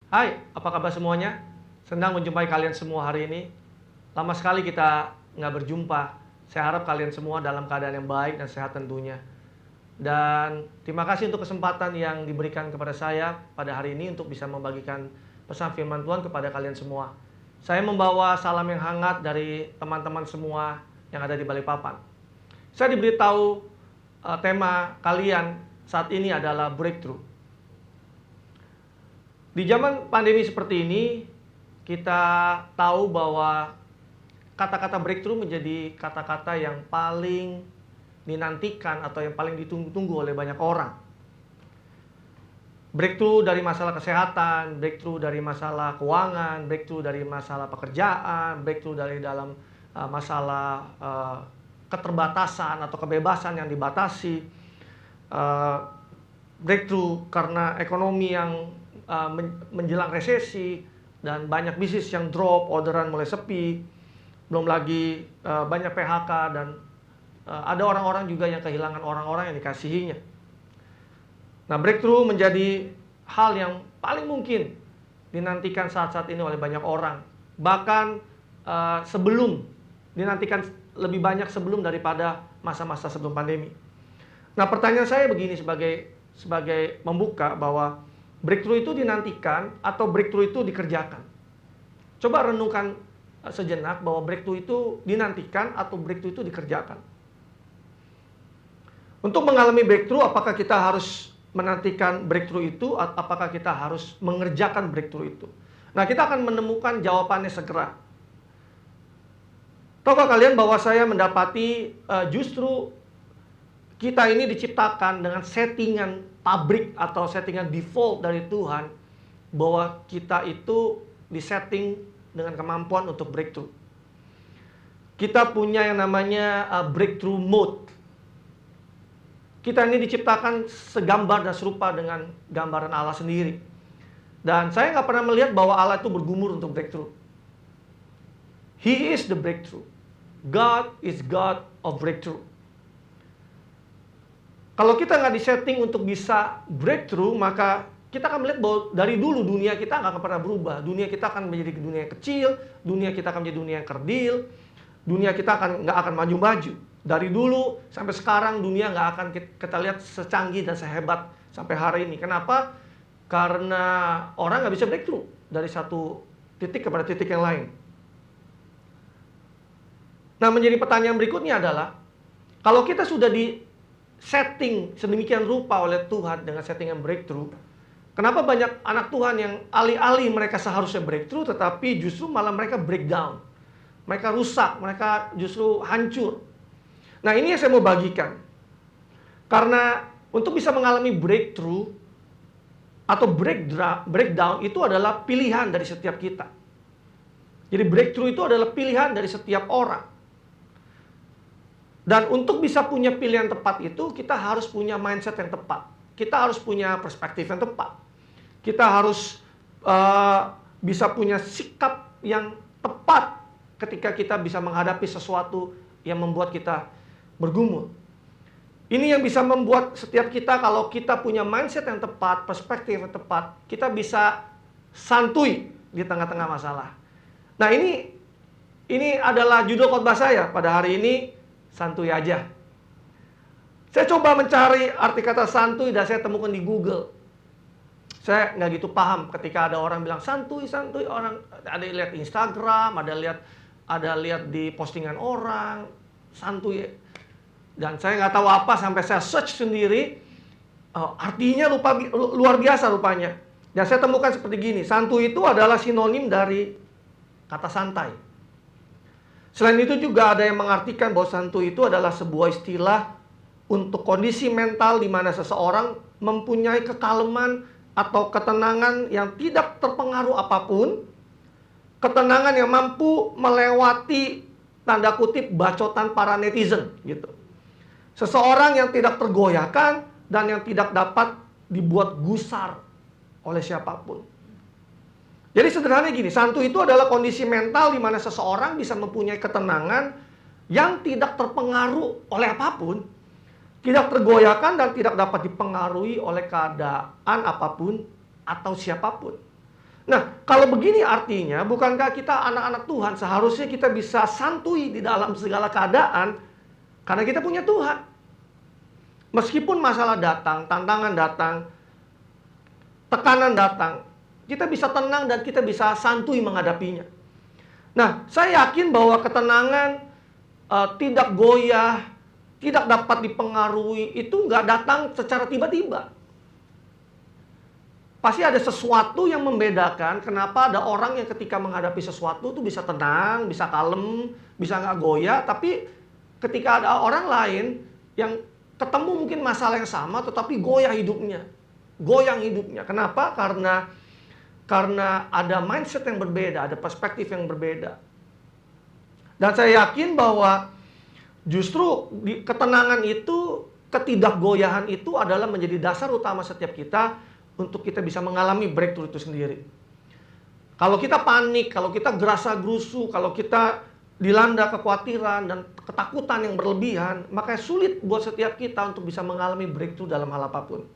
Hai, apa kabar semuanya? Senang menjumpai kalian semua hari ini. Lama sekali kita nggak berjumpa. Saya harap kalian semua dalam keadaan yang baik dan sehat tentunya. Dan terima kasih untuk kesempatan yang diberikan kepada saya pada hari ini untuk bisa membagikan pesan firman Tuhan kepada kalian semua. Saya membawa salam yang hangat dari teman-teman semua yang ada di Balikpapan. Saya diberitahu tema kalian saat ini adalah breakthrough. Di zaman pandemi seperti ini, kita tahu bahwa kata-kata breakthrough menjadi kata-kata yang paling dinantikan atau yang paling ditunggu-tunggu oleh banyak orang. Breakthrough dari masalah kesehatan, breakthrough dari masalah keuangan, breakthrough dari masalah pekerjaan, breakthrough dari dalam masalah keterbatasan atau kebebasan yang dibatasi, breakthrough karena ekonomi yang menjelang resesi dan banyak bisnis yang drop, orderan mulai sepi, belum lagi banyak PHK dan ada orang-orang juga yang kehilangan orang-orang yang dikasihinya. Nah, breakthrough menjadi hal yang paling mungkin dinantikan saat-saat ini oleh banyak orang. Bahkan sebelum dinantikan lebih banyak sebelum daripada masa-masa sebelum pandemi. Nah, pertanyaan saya begini sebagai membuka bahwa breakthrough itu dinantikan atau breakthrough itu dikerjakan. Coba renungkan sejenak bahwa breakthrough itu dinantikan atau breakthrough itu dikerjakan. Untuk mengalami breakthrough, apakah kita harus menantikan breakthrough itu atau apakah kita harus mengerjakan breakthrough itu? Nah, kita akan menemukan jawabannya segera. Tahukah kalian bahwa saya mendapati justru kita ini diciptakan dengan settingan pabrik atau settingan default dari Tuhan bahwa kita itu disetting dengan kemampuan untuk breakthrough. Kita punya yang namanya breakthrough mode. Kita ini diciptakan segambar dan serupa dengan gambaran Allah sendiri. Dan saya nggak pernah melihat bahwa Allah itu bergumul untuk breakthrough. He is the breakthrough. God is God of breakthrough. Kalau kita nggak disetting untuk bisa breakthrough, maka kita akan melihat bahwa dari dulu dunia kita nggak akan pernah berubah. Dunia kita akan menjadi dunia yang kecil, dunia kita akan menjadi dunia yang kerdil, dunia kita nggak akan maju-maju. Dari dulu sampai sekarang dunia nggak akan kita lihat secanggih dan sehebat sampai hari ini. Kenapa? Karena orang nggak bisa breakthrough dari satu titik kepada titik yang lain. Nah, menjadi pertanyaan berikutnya adalah, kalau kita sudah di setting sedemikian rupa oleh Tuhan dengan settingan breakthrough, kenapa banyak anak Tuhan yang alih-alih mereka seharusnya breakthrough, tetapi justru malah mereka breakdown. Mereka rusak, mereka justru hancur. Nah, ini yang saya mau bagikan. Karena untuk bisa mengalami breakthrough atau breakdown itu adalah pilihan dari setiap kita. Jadi breakthrough itu adalah pilihan dari setiap orang. Dan untuk bisa punya pilihan tepat itu, kita harus punya mindset yang tepat. Kita harus punya perspektif yang tepat. Kita harus bisa punya sikap yang tepat ketika kita bisa menghadapi sesuatu yang membuat kita bergumul. Ini yang bisa membuat setiap kita, kalau kita punya mindset yang tepat, perspektif yang tepat, kita bisa santuy di tengah-tengah masalah. Nah, ini adalah judul khotbah saya pada hari ini. Santuy aja. Saya coba mencari arti kata santuy dan saya temukan di Google. Saya nggak gitu paham ketika ada orang bilang santuy, orang ada lihat Instagram, ada lihat di postingan orang, santuy. Dan saya nggak tahu apa sampai saya search sendiri, artinya luar biasa rupanya. Dan saya temukan seperti gini, santuy itu adalah sinonim dari kata santai. Selain itu juga ada yang mengartikan bahwa santuy itu adalah sebuah istilah untuk kondisi mental di mana seseorang mempunyai kekaleman atau ketenangan yang tidak terpengaruh apapun, ketenangan yang mampu melewati tanda kutip bacotan para netizen gitu. Seseorang yang tidak tergoyahkan dan yang tidak dapat dibuat gusar oleh siapapun. Jadi sederhananya gini, santuy itu adalah kondisi mental di mana seseorang bisa mempunyai ketenangan yang tidak terpengaruh oleh apapun, tidak tergoyahkan dan tidak dapat dipengaruhi oleh keadaan apapun atau siapapun. Nah, kalau begini artinya, bukankah kita anak-anak Tuhan seharusnya kita bisa santuy di dalam segala keadaan karena kita punya Tuhan. Meskipun masalah datang, tantangan datang, tekanan datang, kita bisa tenang dan kita bisa santuy menghadapinya. Nah, saya yakin bahwa ketenangan, tidak goyah, tidak dapat dipengaruhi, itu nggak datang secara tiba-tiba. Pasti ada sesuatu yang membedakan kenapa ada orang yang ketika menghadapi sesuatu itu bisa tenang, bisa kalem, bisa nggak goyah. Tapi ketika ada orang lain yang ketemu mungkin masalah yang sama tetapi goyah hidupnya. Goyang hidupnya. Kenapa? Karena ada mindset yang berbeda, ada perspektif yang berbeda. Dan saya yakin bahwa justru ketenangan itu, ketidakgoyahan itu adalah menjadi dasar utama setiap kita untuk kita bisa mengalami breakthrough itu sendiri. Kalau kita panik, kalau kita gerasa-gerusu, kalau kita dilanda kekhawatiran dan ketakutan yang berlebihan, maka sulit buat setiap kita untuk bisa mengalami breakthrough dalam hal apapun.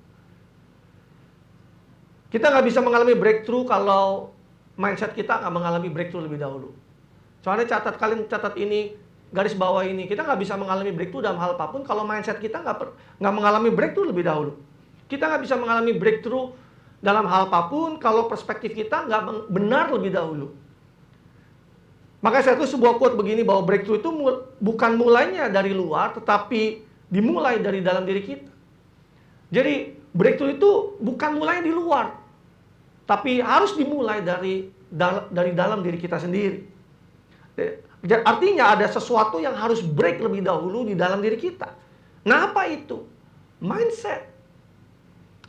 Kita nggak bisa mengalami breakthrough kalau mindset kita nggak mengalami breakthrough lebih dahulu. Soalnya kalian catat ini, garis bawah ini, kita nggak bisa mengalami breakthrough dalam hal apapun kalau mindset kita nggak mengalami breakthrough lebih dahulu. Kita nggak bisa mengalami breakthrough dalam hal apapun kalau perspektif kita nggak benar lebih dahulu. Makanya saya tuh sebuah quote begini, bahwa breakthrough itu bukan mulainya dari luar, tetapi dimulai dari dalam diri kita. Jadi breakthrough itu bukan mulainya di luar, tapi harus dimulai dari dalam diri kita sendiri. Artinya ada sesuatu yang harus break lebih dahulu di dalam diri kita. Nah, apa itu? Mindset.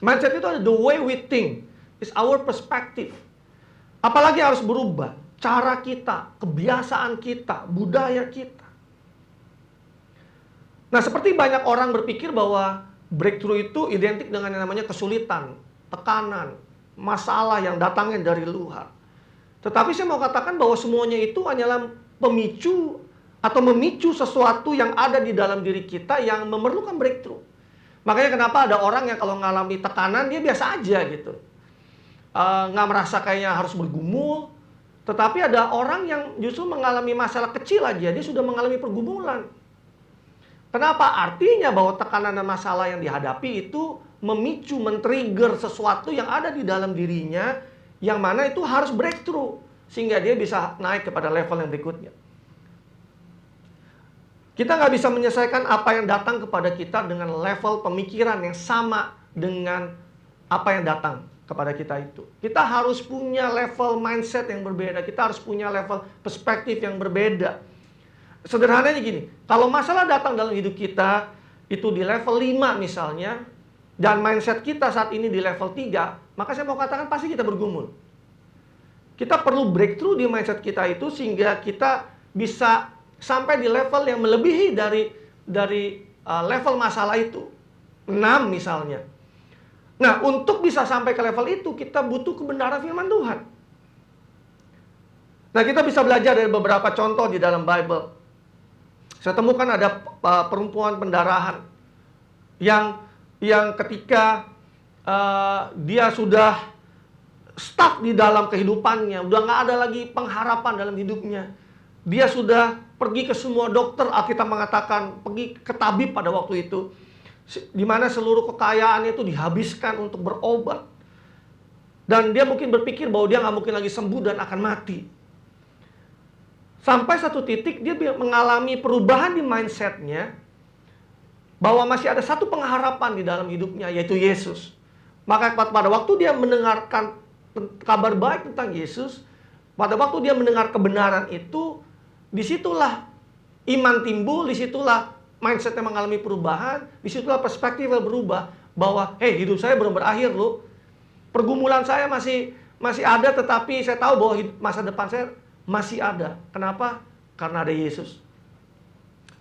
Mindset itu adalah the way we think, is our perspective. Apalagi harus berubah cara kita, kebiasaan kita, budaya kita. Nah, seperti banyak orang berpikir bahwa breakthrough itu identik dengan yang namanya kesulitan, tekanan, masalah yang datangnya dari luar. Tetapi saya mau katakan bahwa semuanya itu hanyalah pemicu atau memicu sesuatu yang ada di dalam diri kita yang memerlukan breakthrough. Makanya kenapa ada orang yang kalau mengalami tekanan dia biasa aja gitu, nggak merasa kayaknya harus bergumul. Tetapi ada orang yang justru mengalami masalah kecil aja dia sudah mengalami pergumulan. Kenapa? Artinya bahwa tekanan dan masalah yang dihadapi itu memicu, men-trigger sesuatu yang ada di dalam dirinya, yang mana itu harus breakthrough sehingga dia bisa naik kepada level yang berikutnya. Kita nggak bisa menyelesaikan apa yang datang kepada kita dengan level pemikiran yang sama dengan apa yang datang kepada kita itu. Kita harus punya level mindset yang berbeda. Kita harus punya level perspektif yang berbeda. Sederhananya gini, kalau masalah datang dalam hidup kita itu di level 5 misalnya, dan mindset kita saat ini di level 3, maka saya mau katakan pasti kita bergumul. Kita perlu breakthrough di mindset kita itu sehingga kita bisa sampai di level yang melebihi dari level masalah itu. 6 misalnya. Nah, untuk bisa sampai ke level itu, kita butuh kebenaran firman Tuhan. Nah, kita bisa belajar dari beberapa contoh di dalam Bible. Saya temukan ada perempuan pendarahan yang ketika dia sudah stuck di dalam kehidupannya, udah nggak ada lagi pengharapan dalam hidupnya. Dia sudah pergi ke semua dokter, Alkitab mengatakan pergi ke tabib pada waktu itu, di mana seluruh kekayaannya itu dihabiskan untuk berobat. Dan dia mungkin berpikir bahwa dia nggak mungkin lagi sembuh dan akan mati. Sampai satu titik dia mengalami perubahan di mindsetnya, bahwa masih ada satu pengharapan di dalam hidupnya, yaitu Yesus. Maka pada waktu dia mendengarkan kabar baik tentang Yesus, pada waktu dia mendengar kebenaran itu, disitulah iman timbul, disitulah mindsetnya mengalami perubahan, disitulah perspektifnya berubah bahwa, hidup saya belum berakhir loh. Pergumulan saya masih ada, tetapi saya tahu bahwa masa depan saya masih ada. Kenapa? Karena ada Yesus.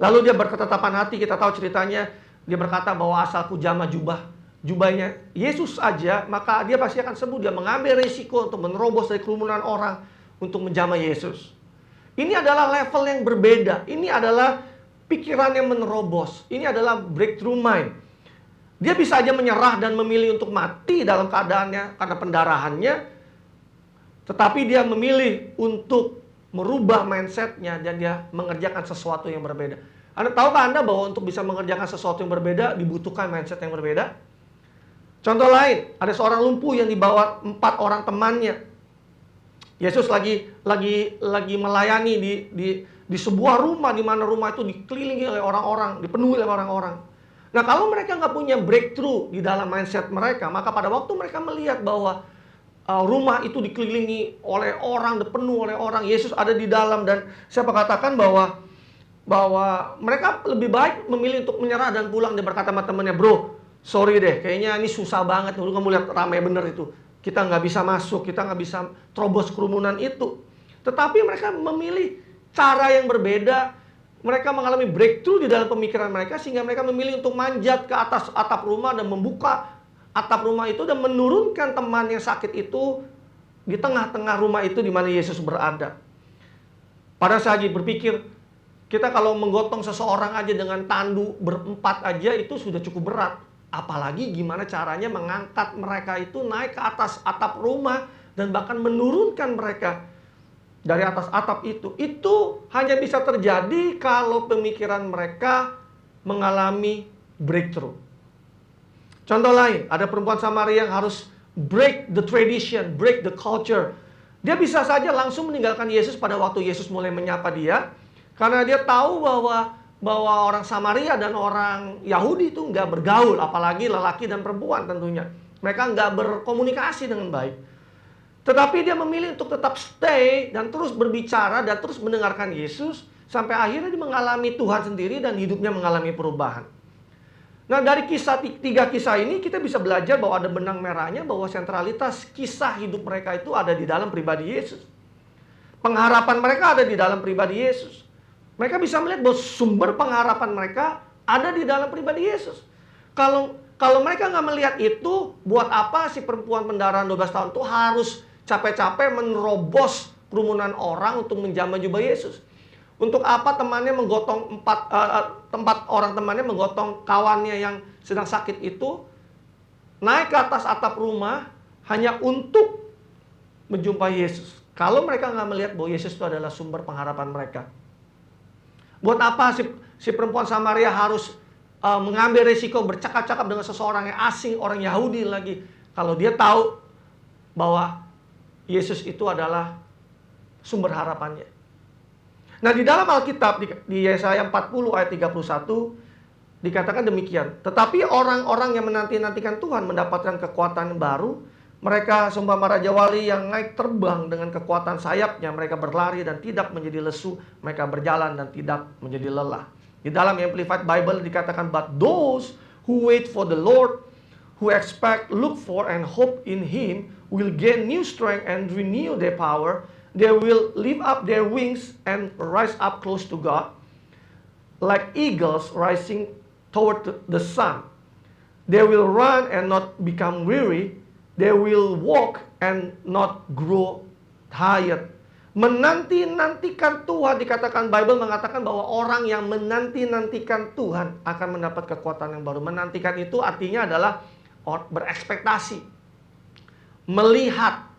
Lalu dia berketetapan hati, kita tahu ceritanya, dia berkata bahwa asalku jamah jubahnya Yesus aja, maka dia pasti akan sembuh. Dia mengambil risiko untuk menerobos dari kerumunan orang untuk menjamah Yesus. Ini adalah level yang berbeda. Ini adalah pikiran yang menerobos. Ini adalah breakthrough mind. Dia bisa aja menyerah dan memilih untuk mati dalam keadaannya karena pendarahannya. Tetapi dia memilih untuk merubah mindsetnya dan dia mengerjakan sesuatu yang berbeda. Tahukah Anda bahwa untuk bisa mengerjakan sesuatu yang berbeda dibutuhkan mindset yang berbeda? Contoh lain, ada seorang lumpuh yang dibawa 4 orang temannya. Yesus lagi melayani di sebuah rumah, di mana rumah itu dikelilingi oleh orang-orang, dipenuhi oleh orang-orang. Nah, kalau mereka nggak punya breakthrough di dalam mindset mereka, maka pada waktu mereka melihat bahwa rumah itu dikelilingi oleh orang, dipenuhi oleh orang, Yesus ada di dalam, dan saya katakan bahwa mereka lebih baik memilih untuk menyerah dan pulang. Dia berkata sama temannya, bro, sorry deh, kayaknya ini susah banget. Lu kamu lihat ramai bener itu. Kita nggak bisa masuk, kita nggak bisa terobos kerumunan itu. Tetapi mereka memilih cara yang berbeda. Mereka mengalami breakthrough di dalam pemikiran mereka, sehingga mereka memilih untuk manjat ke atas atap rumah dan membuka atap rumah itu dan menurunkan teman yang sakit itu di tengah-tengah rumah itu di mana Yesus berada. Pada saat berpikir, kita kalau menggotong seseorang aja dengan tandu berempat aja itu sudah cukup berat. Apalagi gimana caranya mengangkat mereka itu naik ke atas atap rumah dan bahkan menurunkan mereka dari atas atap itu. Itu hanya bisa terjadi kalau pemikiran mereka mengalami breakthrough. Contoh lain, ada perempuan Samaria yang harus break the tradition, break the culture. Dia bisa saja langsung meninggalkan Yesus pada waktu Yesus mulai menyapa dia. Karena dia tahu bahwa orang Samaria dan orang Yahudi itu nggak bergaul, apalagi lelaki dan perempuan tentunya. Mereka nggak berkomunikasi dengan baik. Tetapi dia memilih untuk tetap stay dan terus berbicara dan terus mendengarkan Yesus sampai akhirnya dia mengalami Tuhan sendiri dan hidupnya mengalami perubahan. Nah, dari tiga kisah ini kita bisa belajar bahwa ada benang merahnya, bahwa sentralitas kisah hidup mereka itu ada di dalam pribadi Yesus. Pengharapan mereka ada di dalam pribadi Yesus. Mereka bisa melihat bahwa sumber pengharapan mereka ada di dalam pribadi Yesus. Kalau mereka nggak melihat itu, buat apa si perempuan pendarahan 12 tahun itu harus capek-capek menerobos kerumunan orang untuk menjamah jubah Yesus? Untuk apa temannya menggotong tempat orang temannya menggotong kawannya yang sedang sakit itu naik ke atas atap rumah hanya untuk menjumpai Yesus? Kalau mereka nggak melihat bahwa Yesus itu adalah sumber pengharapan mereka. Buat apa si perempuan Samaria harus mengambil risiko bercakap-cakap dengan seseorang yang asing, orang Yahudi lagi, kalau dia tahu bahwa Yesus itu adalah sumber harapannya. Nah, di dalam Alkitab di Yesaya 40 ayat 31 dikatakan demikian. Tetapi orang-orang yang menanti-nantikan Tuhan mendapatkan kekuatan baru. Mereka seumpama raja wali yang naik terbang dengan kekuatan sayapnya. Mereka berlari dan tidak menjadi lesu. Mereka berjalan dan tidak menjadi lelah. Di dalam Amplified Bible dikatakan, but those who wait for the Lord, who expect, look for, and hope in Him, will gain new strength and renew their power. They will lift up their wings and rise up close to God, like eagles rising toward the sun. They will run and not become weary. They will walk and not grow tired. Menanti-nantikan Tuhan, dikatakan Bible mengatakan bahwa orang yang menanti-nantikan Tuhan akan mendapat kekuatan yang baru. Menantikan itu artinya adalah berekspektasi, melihat,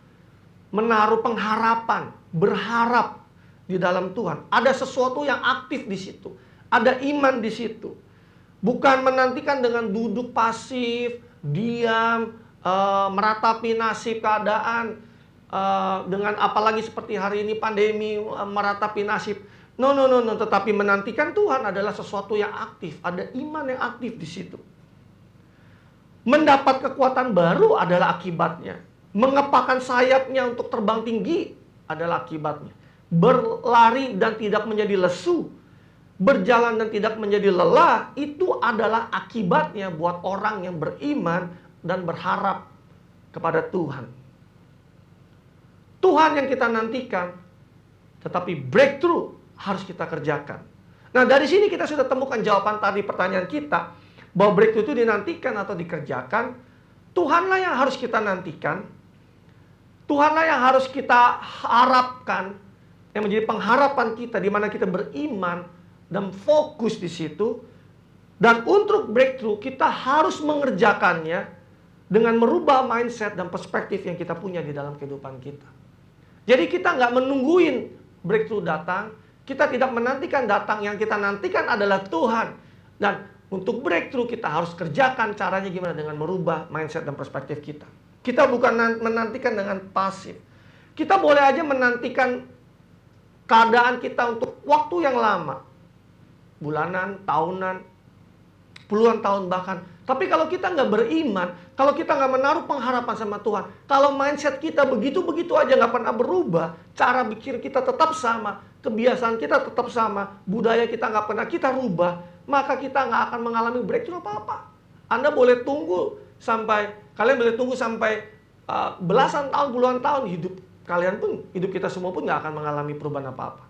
menaruh pengharapan, berharap di dalam Tuhan. Ada sesuatu yang aktif di situ. Ada iman di situ. Bukan menantikan dengan duduk pasif, diam, meratapi nasib keadaan, dengan apalagi seperti hari ini pandemi, meratapi nasib. No. Tetapi menantikan Tuhan adalah sesuatu yang aktif. Ada iman yang aktif di situ. Mendapat kekuatan baru adalah akibatnya. Mengepakkan sayapnya untuk terbang tinggi adalah akibatnya. berlari dan tidak menjadi lesu, berjalan dan tidak menjadi lelah, itu adalah akibatnya buat orang yang beriman dan berharap kepada Tuhan. Tuhan yang kita nantikan, tetapi breakthrough harus kita kerjakan. Nah, dari sini kita sudah temukan jawaban tadi pertanyaan kita, bahwa breakthrough itu dinantikan atau dikerjakan. Tuhanlah yang harus kita nantikan, Tuhanlah yang harus kita harapkan, yang menjadi pengharapan kita, di mana kita beriman dan fokus di situ. Dan untuk breakthrough kita harus mengerjakannya dengan merubah mindset dan perspektif yang kita punya di dalam kehidupan kita. Jadi kita nggak menungguin breakthrough datang, kita tidak menantikan datang, yang kita nantikan adalah Tuhan. Dan untuk breakthrough kita harus kerjakan. Caranya gimana? Dengan merubah mindset dan perspektif kita. Kita bukan menantikan dengan pasif. Kita boleh aja menantikan keadaan kita untuk waktu yang lama. Bulanan, tahunan, puluhan tahun bahkan. Tapi kalau kita nggak beriman, kalau kita nggak menaruh pengharapan sama Tuhan, kalau mindset kita begitu-begitu aja nggak pernah berubah, cara pikir kita tetap sama, kebiasaan kita tetap sama, budaya kita nggak pernah kita rubah, maka kita nggak akan mengalami breakthrough apa-apa. Kalian boleh tunggu sampai belasan tahun, puluhan tahun, hidup kita semua pun nggak akan mengalami perubahan apa-apa.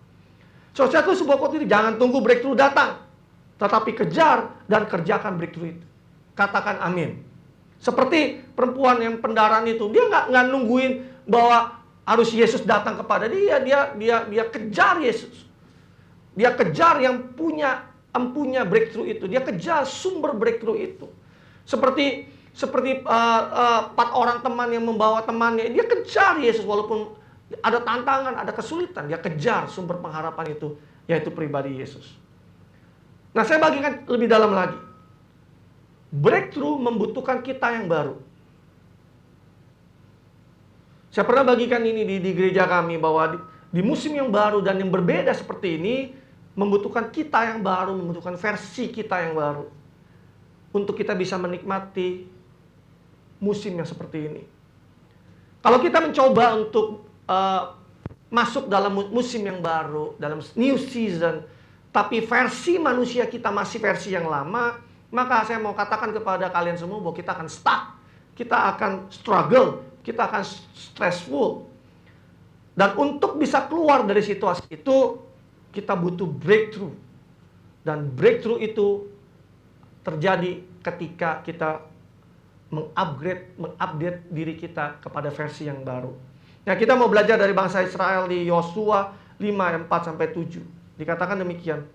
So, saya tuh sebuah quote ini, jangan tunggu breakthrough datang, tetapi kejar dan kerjakan breakthrough itu. Katakan amin. Seperti perempuan yang pendarahan itu, dia nggak nungguin bahwa harus Yesus datang kepada dia. Dia kejar Yesus. Dia kejar yang punya empunya breakthrough itu. Dia kejar sumber breakthrough itu. Seperti 4 orang teman yang membawa temannya, dia kejar Yesus walaupun ada tantangan, ada kesulitan. Dia kejar sumber pengharapan itu, yaitu pribadi Yesus. Nah, saya bagikan lebih dalam lagi. Breakthrough membutuhkan kita yang baru. Saya pernah bagikan ini di gereja kami, bahwa di musim yang baru dan yang berbeda seperti ini, membutuhkan kita yang baru, membutuhkan versi kita yang baru. Untuk kita bisa menikmati musim yang seperti ini. Kalau kita mencoba untuk masuk dalam musim yang baru, dalam new season, tapi versi manusia kita masih versi yang lama, maka saya mau katakan kepada kalian semua bahwa kita akan stuck, kita akan struggle, kita akan stressful. Dan untuk bisa keluar dari situasi itu, kita butuh breakthrough. Dan breakthrough itu terjadi ketika kita mengupdate diri kita kepada versi yang baru. Nah, kita mau belajar dari bangsa Israel di Yosua 5 ayat 4-7. Dikatakan demikian.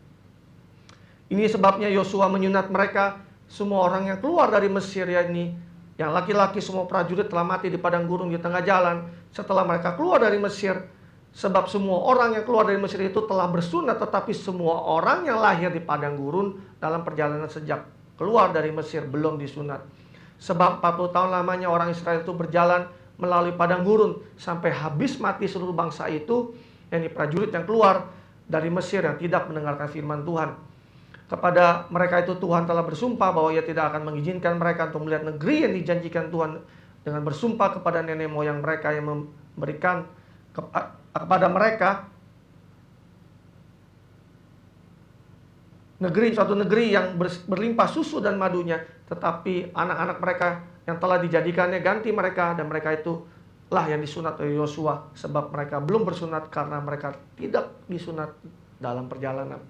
Ini sebabnya Yosua menyunat mereka, semua orang yang keluar dari Mesir, yakni yang laki-laki semua prajurit telah mati di padang gurun di tengah jalan setelah mereka keluar dari Mesir. Sebab semua orang yang keluar dari Mesir itu telah bersunat, tetapi semua orang yang lahir di padang gurun dalam perjalanan sejak keluar dari Mesir belum disunat. Sebab 40 tahun lamanya orang Israel itu berjalan melalui padang gurun sampai habis mati seluruh bangsa itu, yakni prajurit yang keluar dari Mesir yang tidak mendengarkan firman Tuhan. Kepada mereka itu Tuhan telah bersumpah bahwa Ia tidak akan mengizinkan mereka untuk melihat negeri yang dijanjikan Tuhan, dengan bersumpah kepada nenek moyang mereka yang memberikan kepada mereka suatu negeri yang berlimpah susu dan madunya, tetapi anak-anak mereka yang telah dijadikannya ganti mereka, dan mereka itu lah yang disunat oleh Yosua, sebab mereka belum bersunat karena mereka tidak disunat dalam perjalanan.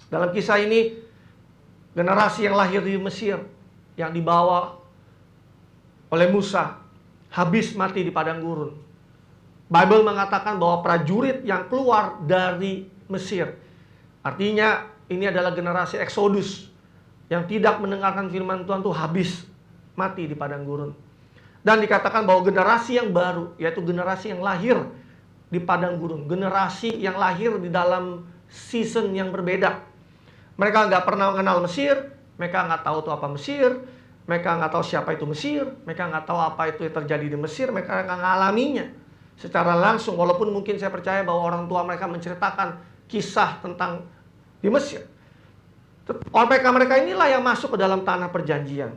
Dalam kisah ini, generasi yang lahir di Mesir, yang dibawa oleh Musa, habis mati di padang gurun. Bible mengatakan bahwa prajurit yang keluar dari Mesir, artinya ini adalah generasi Exodus, yang tidak mendengarkan firman Tuhan itu habis mati di padang gurun. Dan dikatakan bahwa generasi yang baru, yaitu generasi yang lahir di padang gurun, generasi yang lahir di dalam season yang berbeda. Mereka nggak pernah mengenal Mesir, mereka nggak tahu itu apa Mesir, mereka nggak tahu siapa itu Mesir, mereka nggak tahu apa itu yang terjadi di Mesir, mereka nggak mengalaminya secara langsung. Walaupun mungkin saya percaya bahwa orang tua mereka menceritakan kisah tentang di Mesir. Mereka inilah yang masuk ke dalam tanah perjanjian.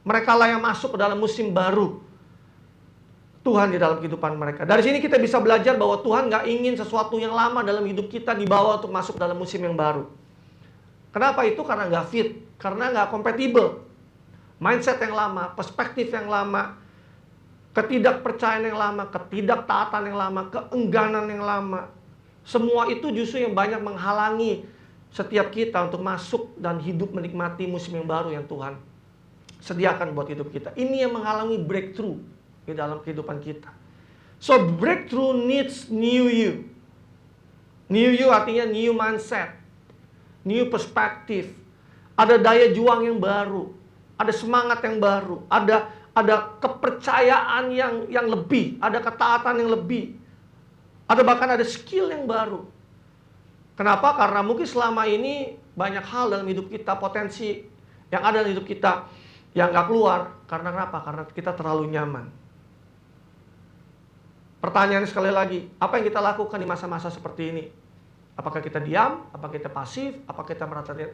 Mereka lah yang masuk ke dalam musim baru. Tuhan di dalam kehidupan mereka. Dari sini kita bisa belajar bahwa Tuhan nggak ingin sesuatu yang lama dalam hidup kita dibawa untuk masuk dalam musim yang baru. Kenapa itu? Karena nggak fit, karena nggak kompatibel. Mindset yang lama, perspektif yang lama, ketidakpercayaan yang lama, ketidaktaatan yang lama, keengganan yang lama. Semua itu justru yang banyak menghalangi setiap kita untuk masuk dan hidup menikmati musim yang baru yang Tuhan sediakan buat hidup kita. Ini yang menghalangi breakthrough di dalam kehidupan kita. So breakthrough needs new you. New you artinya new mindset, new perspective. Ada daya juang yang baru, ada semangat yang baru, ada kepercayaan yang lebih, ada ketaatan yang lebih, ada bahkan ada skill yang baru. Kenapa? Karena mungkin selama ini banyak hal dalam hidup kita, potensi yang ada dalam hidup kita yang nggak keluar. Karena kenapa? Karena kita terlalu nyaman. Pertanyaan sekali lagi, apa yang kita lakukan di masa-masa seperti ini? Apakah kita diam? Apakah kita pasif? Apakah kita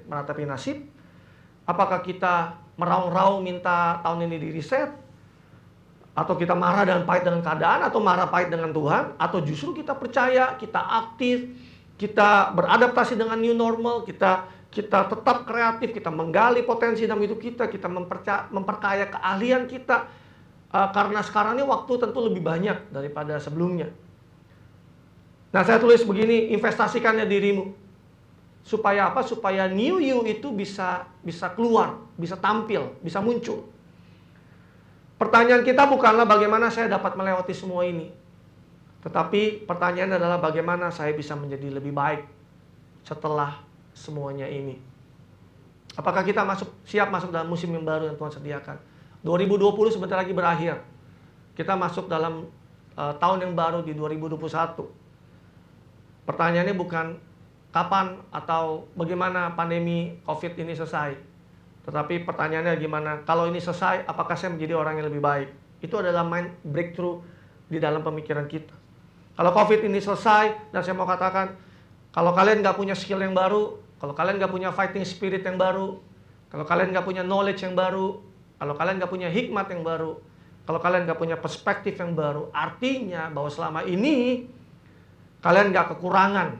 meratapi nasib? Apakah kita meraung-raung minta tahun ini di-reset? Atau kita marah dan pahit dengan keadaan? Atau marah pahit dengan Tuhan? Atau justru kita percaya, kita aktif, kita beradaptasi dengan new normal, kita tetap kreatif, kita menggali potensi dalam hidup kita memperkaya keahlian kita. Karena sekarang ini waktu tentu lebih banyak daripada sebelumnya. Nah, saya tulis begini, investasikannya dirimu. Supaya apa? Supaya new you itu bisa keluar, bisa tampil, bisa muncul. Pertanyaan kita bukanlah bagaimana saya dapat melewati semua ini. Tetapi pertanyaan adalah bagaimana saya bisa menjadi lebih baik setelah semuanya ini. Apakah kita siap masuk dalam musim yang baru yang Tuhan sediakan? 2020 sebentar lagi berakhir. Kita masuk dalam tahun yang baru di 2021. Pertanyaannya bukan kapan atau bagaimana pandemi COVID ini selesai. Tetapi pertanyaannya gimana, kalau ini selesai, apakah saya menjadi orang yang lebih baik? Itu adalah mind breakthrough di dalam pemikiran kita. Kalau COVID ini selesai, dan saya mau katakan, kalau kalian nggak punya skill yang baru, kalau kalian nggak punya fighting spirit yang baru, kalau kalian nggak punya knowledge yang baru, kalau kalian nggak punya hikmat yang baru, kalau kalian nggak punya perspektif yang baru, artinya bahwa selama ini kalian nggak kekurangan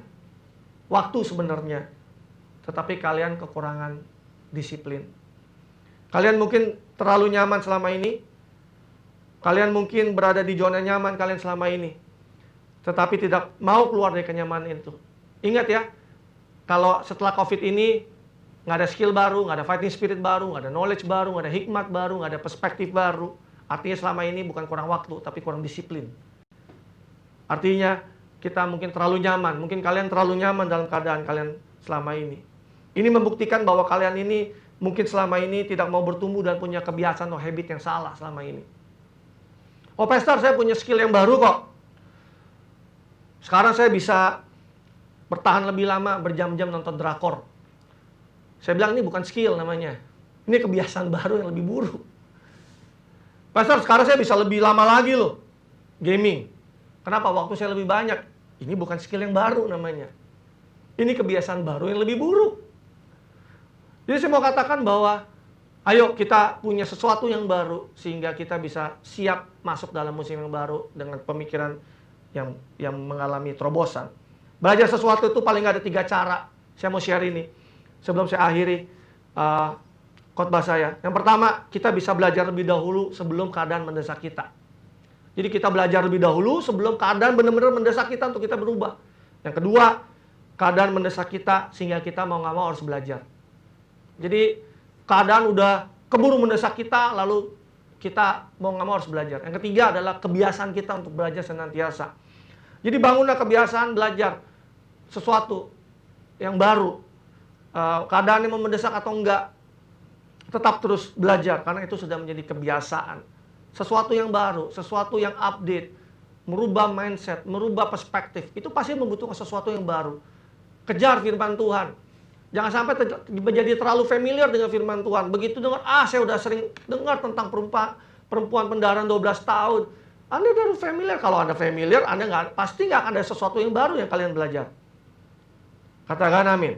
waktu sebenarnya, tetapi kalian kekurangan disiplin. Kalian mungkin terlalu nyaman selama ini, kalian mungkin berada di zona nyaman kalian selama ini, tetapi tidak mau keluar dari kenyamanan itu. Ingat ya, kalau setelah COVID ini nggak ada skill baru, nggak ada fighting spirit baru, nggak ada knowledge baru, nggak ada hikmat baru, nggak ada perspektif baru. Artinya selama ini bukan kurang waktu, tapi kurang disiplin. Artinya kita mungkin terlalu nyaman, mungkin kalian terlalu nyaman dalam keadaan kalian selama ini. Ini membuktikan bahwa kalian ini mungkin selama ini tidak mau bertumbuh dan punya kebiasaan atau habit yang salah selama ini. Oh pastor, saya punya skill yang baru kok. Sekarang saya bisa bertahan lebih lama, berjam-jam nonton drakor. Saya bilang ini bukan skill namanya. Ini kebiasaan baru yang lebih buruk. Pastor, sekarang saya bisa lebih lama lagi loh gaming. Kenapa? Waktu saya lebih banyak. Ini bukan skill yang baru namanya. Ini kebiasaan baru yang lebih buruk. Jadi saya mau katakan bahwa ayo kita punya sesuatu yang baru sehingga kita bisa siap masuk dalam musim yang baru dengan pemikiran yang mengalami terobosan. Belajar sesuatu itu paling nggak ada 3 cara. Saya mau share ini sebelum saya akhiri khotbah saya. Yang pertama, kita bisa belajar lebih dahulu sebelum keadaan mendesak kita. Jadi kita belajar lebih dahulu sebelum keadaan benar-benar mendesak kita untuk kita berubah. Yang kedua, keadaan mendesak kita sehingga kita mau nggak mau harus belajar. Jadi keadaan udah keburu mendesak kita, lalu kita mau nggak mau harus belajar. Yang ketiga adalah kebiasaan kita untuk belajar senantiasa. Jadi bangunlah kebiasaan belajar sesuatu yang baru. Keadaan yang mendesak atau enggak, tetap terus belajar karena itu sudah menjadi kebiasaan. Sesuatu yang baru, sesuatu yang update, merubah mindset, merubah perspektif, itu pasti membutuhkan sesuatu yang baru. Kejar firman Tuhan. Jangan sampai menjadi terlalu familiar dengan firman Tuhan. Begitu dengar, saya udah sering dengar tentang perempuan pendaran 12 tahun. Anda udah familiar. Kalau Anda familiar, Anda pasti nggak akan ada sesuatu yang baru yang kalian belajar. Katakan amin.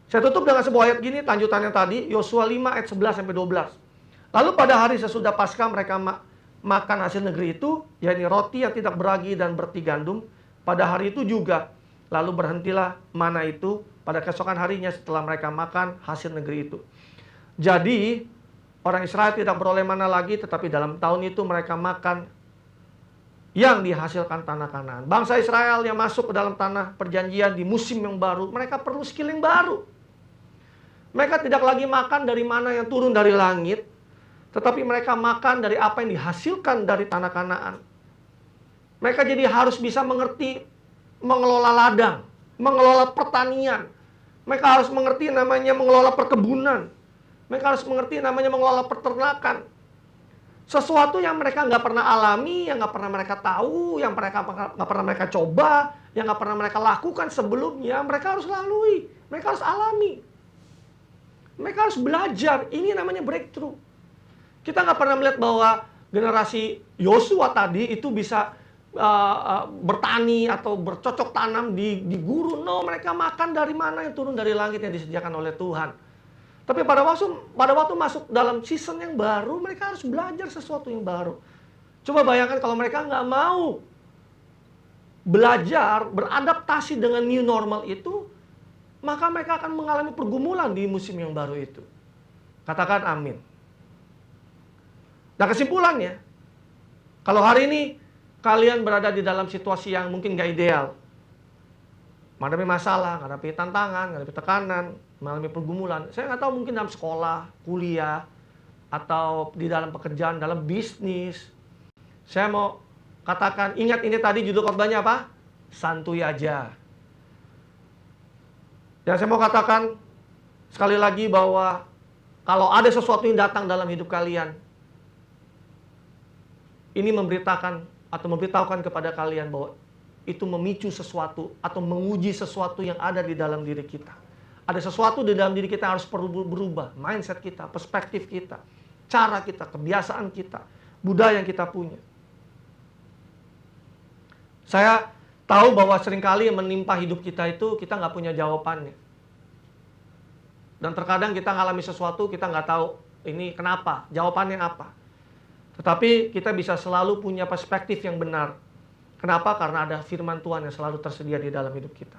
Saya tutup dengan sebuah ayat gini, lanjutannya tadi, Yosua 5 ayat 11-12. Lalu pada hari sesudah Paskah mereka makan hasil negeri itu, yakni roti yang tidak beragi dan berti gandum, pada hari itu juga. Lalu berhentilah mana itu pada keesokan harinya setelah mereka makan hasil negeri itu. Jadi, orang Israel tidak beroleh mana lagi, tetapi dalam tahun itu mereka makan yang dihasilkan tanah Kanaan. Bangsa Israel yang masuk ke dalam tanah perjanjian di musim yang baru, mereka perlu skill yang baru. Mereka tidak lagi makan dari mana yang turun dari langit, tetapi mereka makan dari apa yang dihasilkan dari tanah Kanaan. Mereka jadi harus bisa mengerti mengelola ladang, mengelola pertanian. Mereka harus mengerti namanya mengelola perkebunan. Mereka harus mengerti namanya mengelola peternakan. Sesuatu yang mereka nggak pernah alami, yang nggak pernah mereka tahu, yang mereka nggak pernah mereka coba, yang nggak pernah mereka lakukan sebelumnya, mereka harus lalui, mereka harus alami, mereka harus belajar. Ini namanya breakthrough. Kita nggak pernah melihat bahwa generasi Yosua tadi itu bisa bertani atau bercocok tanam di gurun. No, mereka makan dari mana yang turun dari langit yang disediakan oleh Tuhan. Tapi pada waktu masuk dalam season yang baru, mereka harus belajar sesuatu yang baru. Coba bayangkan kalau mereka nggak mau belajar, beradaptasi dengan new normal itu, maka mereka akan mengalami pergumulan di musim yang baru itu. Katakan amin. Nah kesimpulannya, kalau hari ini kalian berada di dalam situasi yang mungkin nggak ideal, menghadapi masalah, menghadapi tantangan, menghadapi tekanan, mengalami pergumulan. Saya nggak tahu mungkin dalam sekolah, kuliah, atau di dalam pekerjaan, dalam bisnis. Saya mau katakan, ingat ini tadi judul khotbahnya apa? Santuy aja. Dan saya mau katakan sekali lagi bahwa kalau ada sesuatu yang datang dalam hidup kalian, ini memberitahukan kepada kalian bahwa itu memicu sesuatu atau menguji sesuatu yang ada di dalam diri kita. Ada sesuatu di dalam diri kita yang harus perlu berubah. Mindset kita, perspektif kita, cara kita, kebiasaan kita, budaya yang kita punya. Saya tahu bahwa seringkali yang menimpa hidup kita itu kita nggak punya jawabannya. Dan terkadang kita ngalami sesuatu, kita nggak tahu ini kenapa, jawabannya apa. Tetapi kita bisa selalu punya perspektif yang benar. Kenapa? Karena ada firman Tuhan yang selalu tersedia di dalam hidup kita.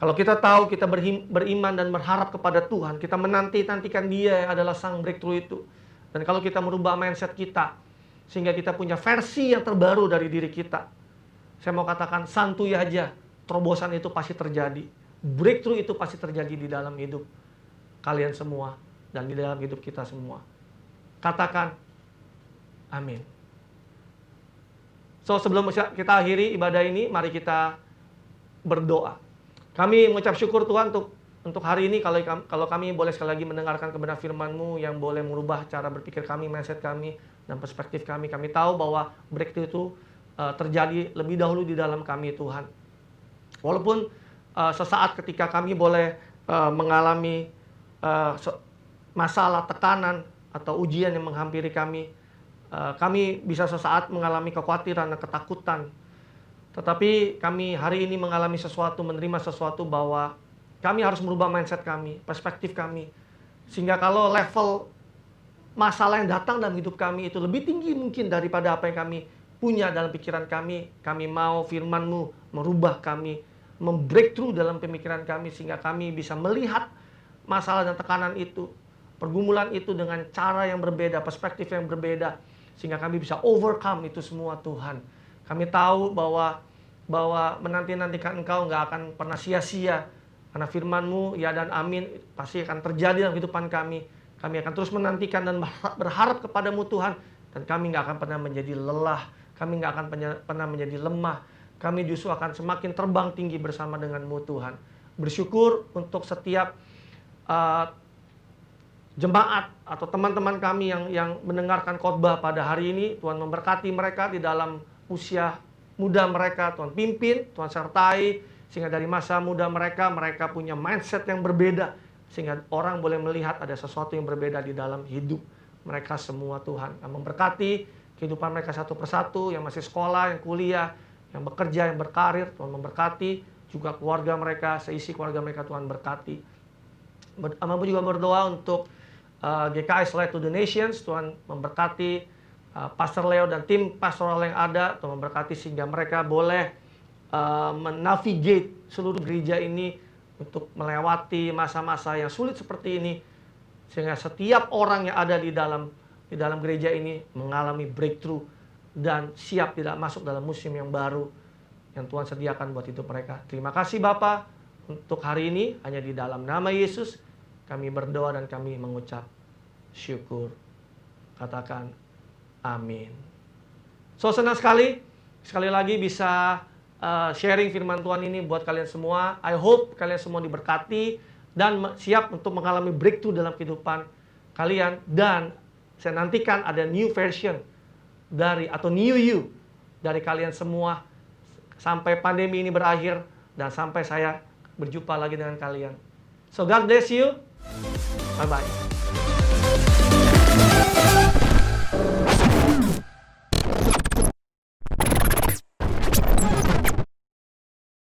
Kalau kita tahu, kita beriman dan berharap kepada Tuhan, kita menantikan Dia yang adalah sang breakthrough itu. Dan kalau kita merubah mindset kita, sehingga kita punya versi yang terbaru dari diri kita, saya mau katakan, santuy aja, terobosan itu pasti terjadi. Breakthrough itu pasti terjadi di dalam hidup kalian semua, dan di dalam hidup kita semua. Katakan, amin. So, sebelum kita akhiri ibadah ini, mari kita berdoa. Kami mengucap syukur Tuhan untuk hari ini, kalau kami boleh sekali lagi mendengarkan kebenaran firman-Mu yang boleh merubah cara berpikir kami, mindset kami, dan perspektif kami. Kami tahu bahwa breakthrough itu terjadi lebih dahulu di dalam kami Tuhan. Walaupun sesaat ketika kami boleh mengalami masalah, tekanan, atau ujian yang menghampiri kami, kami bisa sesaat mengalami kekhawatiran dan ketakutan. Tetapi kami hari ini mengalami sesuatu, menerima sesuatu bahwa kami harus merubah mindset kami, perspektif kami. Sehingga kalau level masalah yang datang dalam hidup kami itu lebih tinggi mungkin daripada apa yang kami punya dalam pikiran kami. Kami mau firman-Mu merubah kami, membreakthrough dalam pemikiran kami, sehingga kami bisa melihat masalah dan tekanan itu, pergumulan itu dengan cara yang berbeda, perspektif yang berbeda, sehingga kami bisa overcome itu semua Tuhan. Kami tahu bahwa menanti-nantikan Engkau nggak akan pernah sia-sia. Karena firman-Mu, ya dan amin, pasti akan terjadi dalam kehidupan kami. Kami akan terus menantikan dan berharap kepada-Mu Tuhan. Dan kami nggak akan pernah menjadi lelah. Kami nggak akan pernah menjadi lemah. Kami justru akan semakin terbang tinggi bersama dengan-Mu Tuhan. Bersyukur untuk setiap jemaat atau teman-teman kami yang mendengarkan khotbah pada hari ini. Tuhan memberkati mereka di dalam usia muda mereka. Tuhan pimpin, Tuhan sertai, sehingga dari masa muda mereka punya mindset yang berbeda, sehingga orang boleh melihat ada sesuatu yang berbeda di dalam hidup mereka semua Tuhan. Yang memberkati kehidupan mereka satu persatu, yang masih sekolah, yang kuliah, yang bekerja, yang berkarir. Tuhan memberkati juga keluarga mereka, seisi keluarga mereka Tuhan berkati. Mampu juga berdoa untuk GKI Light to the Nations. Tuhan memberkati Pastor Leo dan tim pastoral yang ada, Tuhan memberkati sehingga mereka boleh menavigate seluruh gereja ini untuk melewati masa-masa yang sulit seperti ini, sehingga setiap orang yang ada di dalam gereja ini mengalami breakthrough dan siap tidak masuk dalam musim yang baru yang Tuhan sediakan buat hidup mereka. Terima kasih Bapa untuk hari ini, hanya di dalam nama Yesus kami berdoa dan kami mengucap syukur. Katakan amin. So senang sekali lagi bisa sharing firman Tuhan ini buat kalian semua. I hope kalian semua diberkati dan siap untuk mengalami breakthrough dalam kehidupan kalian. Dan saya nantikan ada new version atau new you dari kalian semua sampai pandemi ini berakhir dan sampai saya berjumpa lagi dengan kalian. So God bless you. Bye-bye.